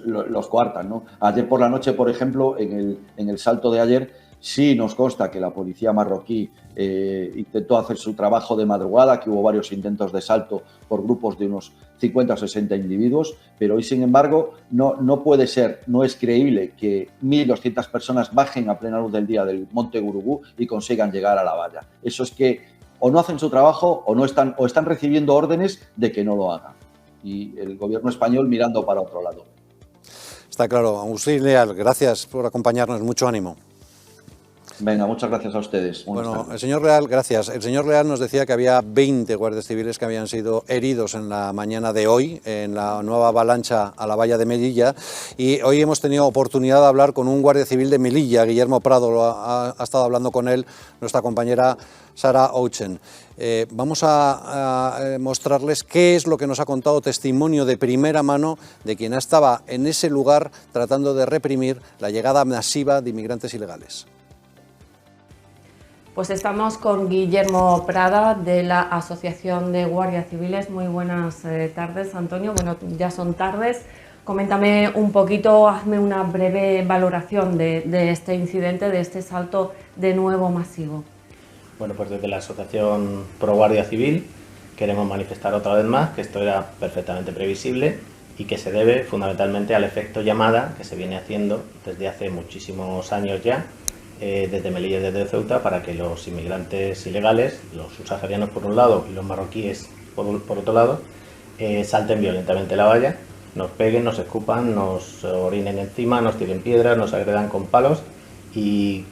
los coartan, ¿no? Ayer por la noche, por ejemplo, en el salto de ayer, Sí nos consta que la policía marroquí intentó hacer su trabajo de madrugada, que hubo varios intentos de salto por grupos de unos 50 o 60 individuos, pero hoy, sin embargo, no puede ser, no es creíble que 1.200 personas bajen a plena luz del día del Monte Gurugú y consigan llegar a la valla. Eso es que o no hacen su trabajo o están recibiendo órdenes de que no lo hagan. Y el gobierno español mirando para otro lado. Está claro. Agustín Leal, gracias por acompañarnos. Mucho ánimo. Venga, muchas gracias a ustedes. Bueno, el señor Leal, gracias. El señor Leal nos decía que había 20 guardias civiles que habían sido heridos en la mañana de hoy, en la nueva avalancha a la valla de Melilla, y hoy hemos tenido oportunidad de hablar con un guardia civil de Melilla, Guillermo Prado, ha estado hablando con él nuestra compañera Sara Ouchen. Vamos a mostrarles qué es lo que nos ha contado, testimonio de primera mano de quien estaba en ese lugar tratando de reprimir la llegada masiva de inmigrantes ilegales. Pues estamos con Guillermo Prada de la Asociación de Guardias Civiles. Muy buenas tardes, Antonio. Bueno, ya son tardes. Coméntame un poquito, hazme una breve valoración de este incidente, de este salto de nuevo masivo. Bueno, pues desde la Asociación Pro Guardia Civil queremos manifestar otra vez más que esto era perfectamente previsible y que se debe fundamentalmente al efecto llamada que se viene haciendo desde hace muchísimos años ya, desde Melilla y desde Ceuta, para que los inmigrantes ilegales, los subsaharianos por un lado y los marroquíes por otro lado, salten violentamente la valla, nos peguen, nos escupan, nos orinen encima, nos tiren piedras, nos agredan con palos y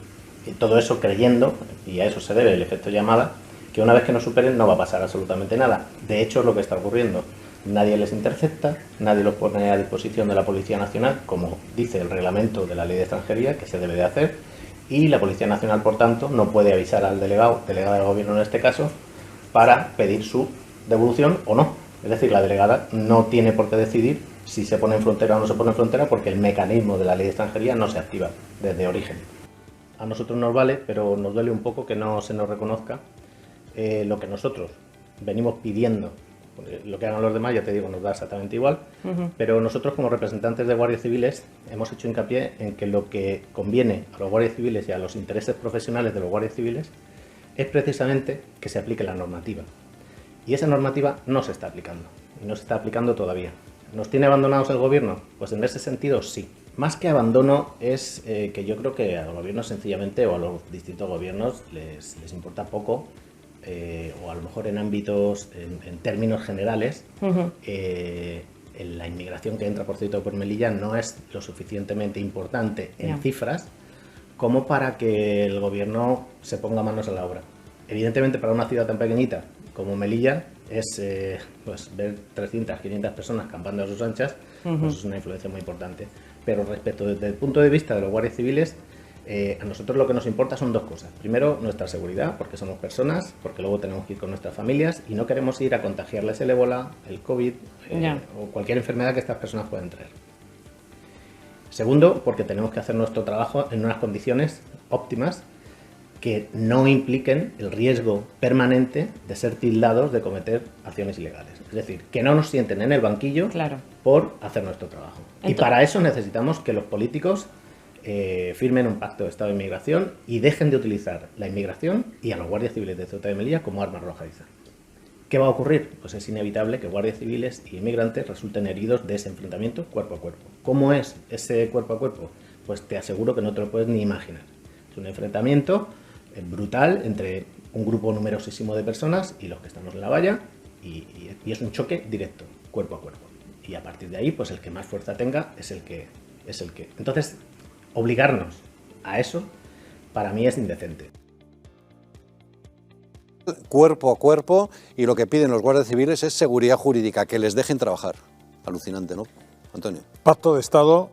todo eso creyendo, y a eso se debe el efecto llamada, que una vez que nos superen no va a pasar absolutamente nada. De hecho es lo que está ocurriendo. Nadie les intercepta, nadie los pone a disposición de la Policía Nacional, como dice el reglamento de la Ley de Extranjería, que se debe de hacer. Y la Policía Nacional, por tanto, no puede avisar al delegado del gobierno en este caso, para pedir su devolución o no. Es decir, la delegada no tiene por qué decidir si se pone en frontera o no se pone en frontera, porque el mecanismo de la Ley de Extranjería no se activa desde origen. A nosotros nos vale, pero nos duele un poco que no se nos reconozca lo que nosotros venimos pidiendo. Lo que hagan los demás, ya te digo, nos da exactamente igual, pero nosotros como representantes de guardias civiles hemos hecho hincapié en que lo que conviene a los guardias civiles y a los intereses profesionales de los guardias civiles es precisamente que se aplique la normativa. Y esa normativa no se está aplicando, y no se está aplicando todavía. ¿Nos tiene abandonados el gobierno? Pues en ese sentido sí. Más que abandono es que yo creo que al gobierno sencillamente, o a los distintos gobiernos, les importa poco. O a lo mejor en ámbitos, en términos generales, la inmigración que entra, por cierto, por Melilla no es lo suficientemente importante en cifras como para que el gobierno se ponga manos a la obra. Evidentemente, para una ciudad tan pequeñita como Melilla, es pues ver 300, 500 personas campando a sus anchas, pues es una influencia muy importante. Pero respecto desde el punto de vista de los guardias civiles, a nosotros lo que nos importa son dos cosas. Primero, nuestra seguridad, porque somos personas, porque luego tenemos que ir con nuestras familias y no queremos ir a contagiarles el ébola, el COVID o cualquier enfermedad que estas personas puedan traer. Segundo, porque tenemos que hacer nuestro trabajo en unas condiciones óptimas que no impliquen el riesgo permanente de ser tildados de cometer acciones ilegales. Es decir, que no nos sienten en el banquillo por hacer nuestro trabajo. Y para eso necesitamos que los políticos firmen un pacto de Estado de inmigración y dejen de utilizar la inmigración y a los guardias civiles de Ceuta y Melilla como arma arrojadiza. ¿Qué va a ocurrir? Pues es inevitable que guardias civiles y inmigrantes resulten heridos de ese enfrentamiento cuerpo a cuerpo. ¿Cómo es ese cuerpo a cuerpo? Pues te aseguro que no te lo puedes ni imaginar. Es un enfrentamiento brutal entre un grupo numerosísimo de personas y los que estamos en la valla y es un choque directo, cuerpo a cuerpo. Y a partir de ahí, pues el que más fuerza tenga es el que. Entonces, obligarnos a eso, para mí es indecente. Cuerpo a cuerpo, y lo que piden los guardias civiles es seguridad jurídica, que les dejen trabajar. Alucinante, ¿no, Antonio? Pacto de Estado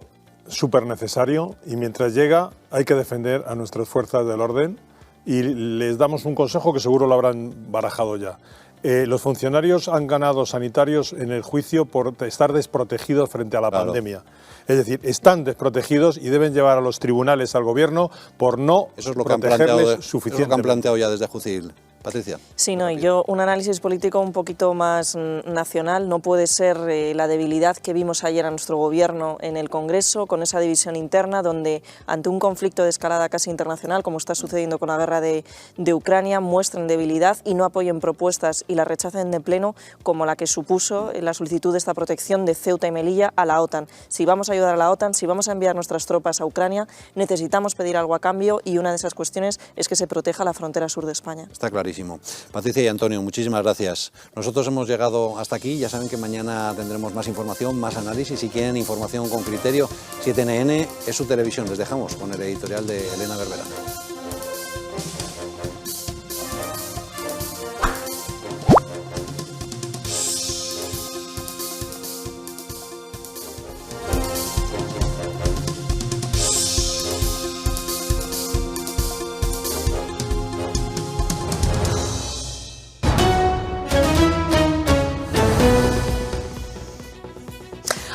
súper necesario, y mientras llega hay que defender a nuestras fuerzas del orden, y les damos un consejo que seguro lo habrán barajado ya. Los funcionarios han ganado sanitarios en el juicio por estar desprotegidos frente a la pandemia. Es decir, están desprotegidos y deben llevar a los tribunales al gobierno por no protegerles suficientemente. Eso es lo que han planteado ya desde Jucil. Patricia. Sí, no, y yo un análisis político un poquito más nacional. No puede ser la debilidad que vimos ayer a nuestro gobierno en el Congreso, con esa división interna, donde ante un conflicto de escalada casi internacional, como está sucediendo con la guerra de Ucrania, muestren debilidad y no apoyen propuestas y las rechacen de pleno, como la que supuso la solicitud de esta protección de Ceuta y Melilla a la OTAN. Si vamos a ayudar a la OTAN, si vamos a enviar nuestras tropas a Ucrania, necesitamos pedir algo a cambio, y una de esas cuestiones es que se proteja la frontera sur de España. Está clarísimo. Patricia y Antonio, muchísimas gracias. Nosotros hemos llegado hasta aquí. Ya saben que mañana tendremos más información, más análisis. Si quieren información con criterio, 7NN es su televisión. Les dejamos con el editorial de Elena Berbera.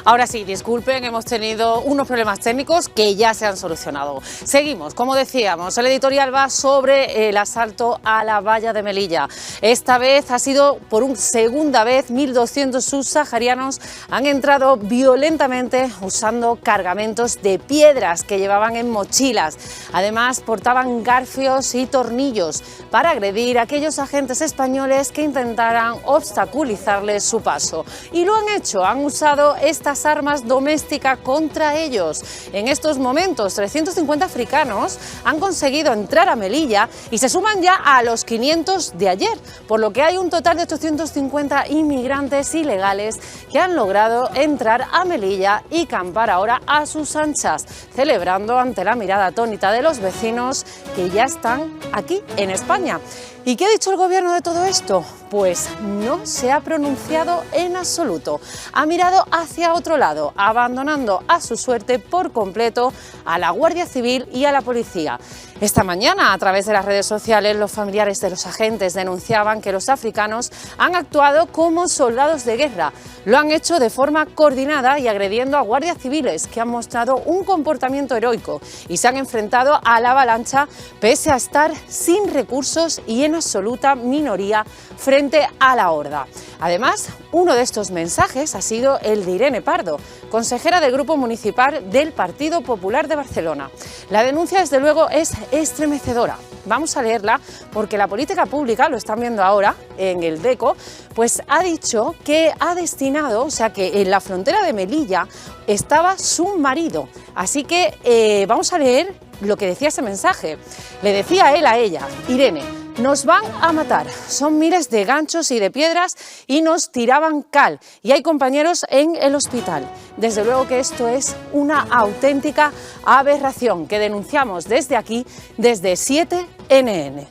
Ahora sí, disculpen, hemos tenido unos problemas técnicos que ya se han solucionado. Seguimos, como decíamos, el editorial va sobre el asalto a la valla de Melilla. Esta vez ha sido por segunda vez, 1.200 subsaharianos han entrado violentamente usando cargamentos de piedras que llevaban en mochilas. Además, portaban garfios y tornillos para agredir a aquellos agentes españoles que intentaran obstaculizarles su paso. Y lo han hecho, han usado estas armas domésticas contra ellos. En estos momentos, 350 africanos han conseguido entrar a Melilla y se suman ya a los 500 de ayer, por lo que hay un total de 850 inmigrantes ilegales que han logrado entrar a Melilla y campar ahora a sus anchas, celebrando ante la mirada atónita de los vecinos que ya están aquí en España. ¿Y qué ha dicho el gobierno de todo esto? Pues no se ha pronunciado en absoluto. Ha mirado hacia otro lado, abandonando a su suerte por completo a la Guardia Civil y a la policía. Esta mañana, a través de las redes sociales, los familiares de los agentes denunciaban que los africanos han actuado como soldados de guerra. Lo han hecho de forma coordinada y agrediendo a guardias civiles que han mostrado un comportamiento heroico y se han enfrentado a la avalancha pese a estar sin recursos y en absoluta minoría frente a la horda. Además, uno de estos mensajes ha sido el de Irene Pardo, consejera del Grupo Municipal del Partido Popular de Barcelona. La denuncia, desde luego, es estremecedora. Vamos a leerla porque la política pública, lo están viendo ahora en el DECO, pues ha dicho que ha destinado, o sea que en la frontera de Melilla estaba su marido. Así que vamos a leer lo que decía ese mensaje. Le decía él a ella: Irene, nos van a matar, son miles de ganchos y de piedras y nos tiraban cal y hay compañeros en el hospital. Desde luego que esto es una auténtica aberración que denunciamos desde aquí, desde 7NN.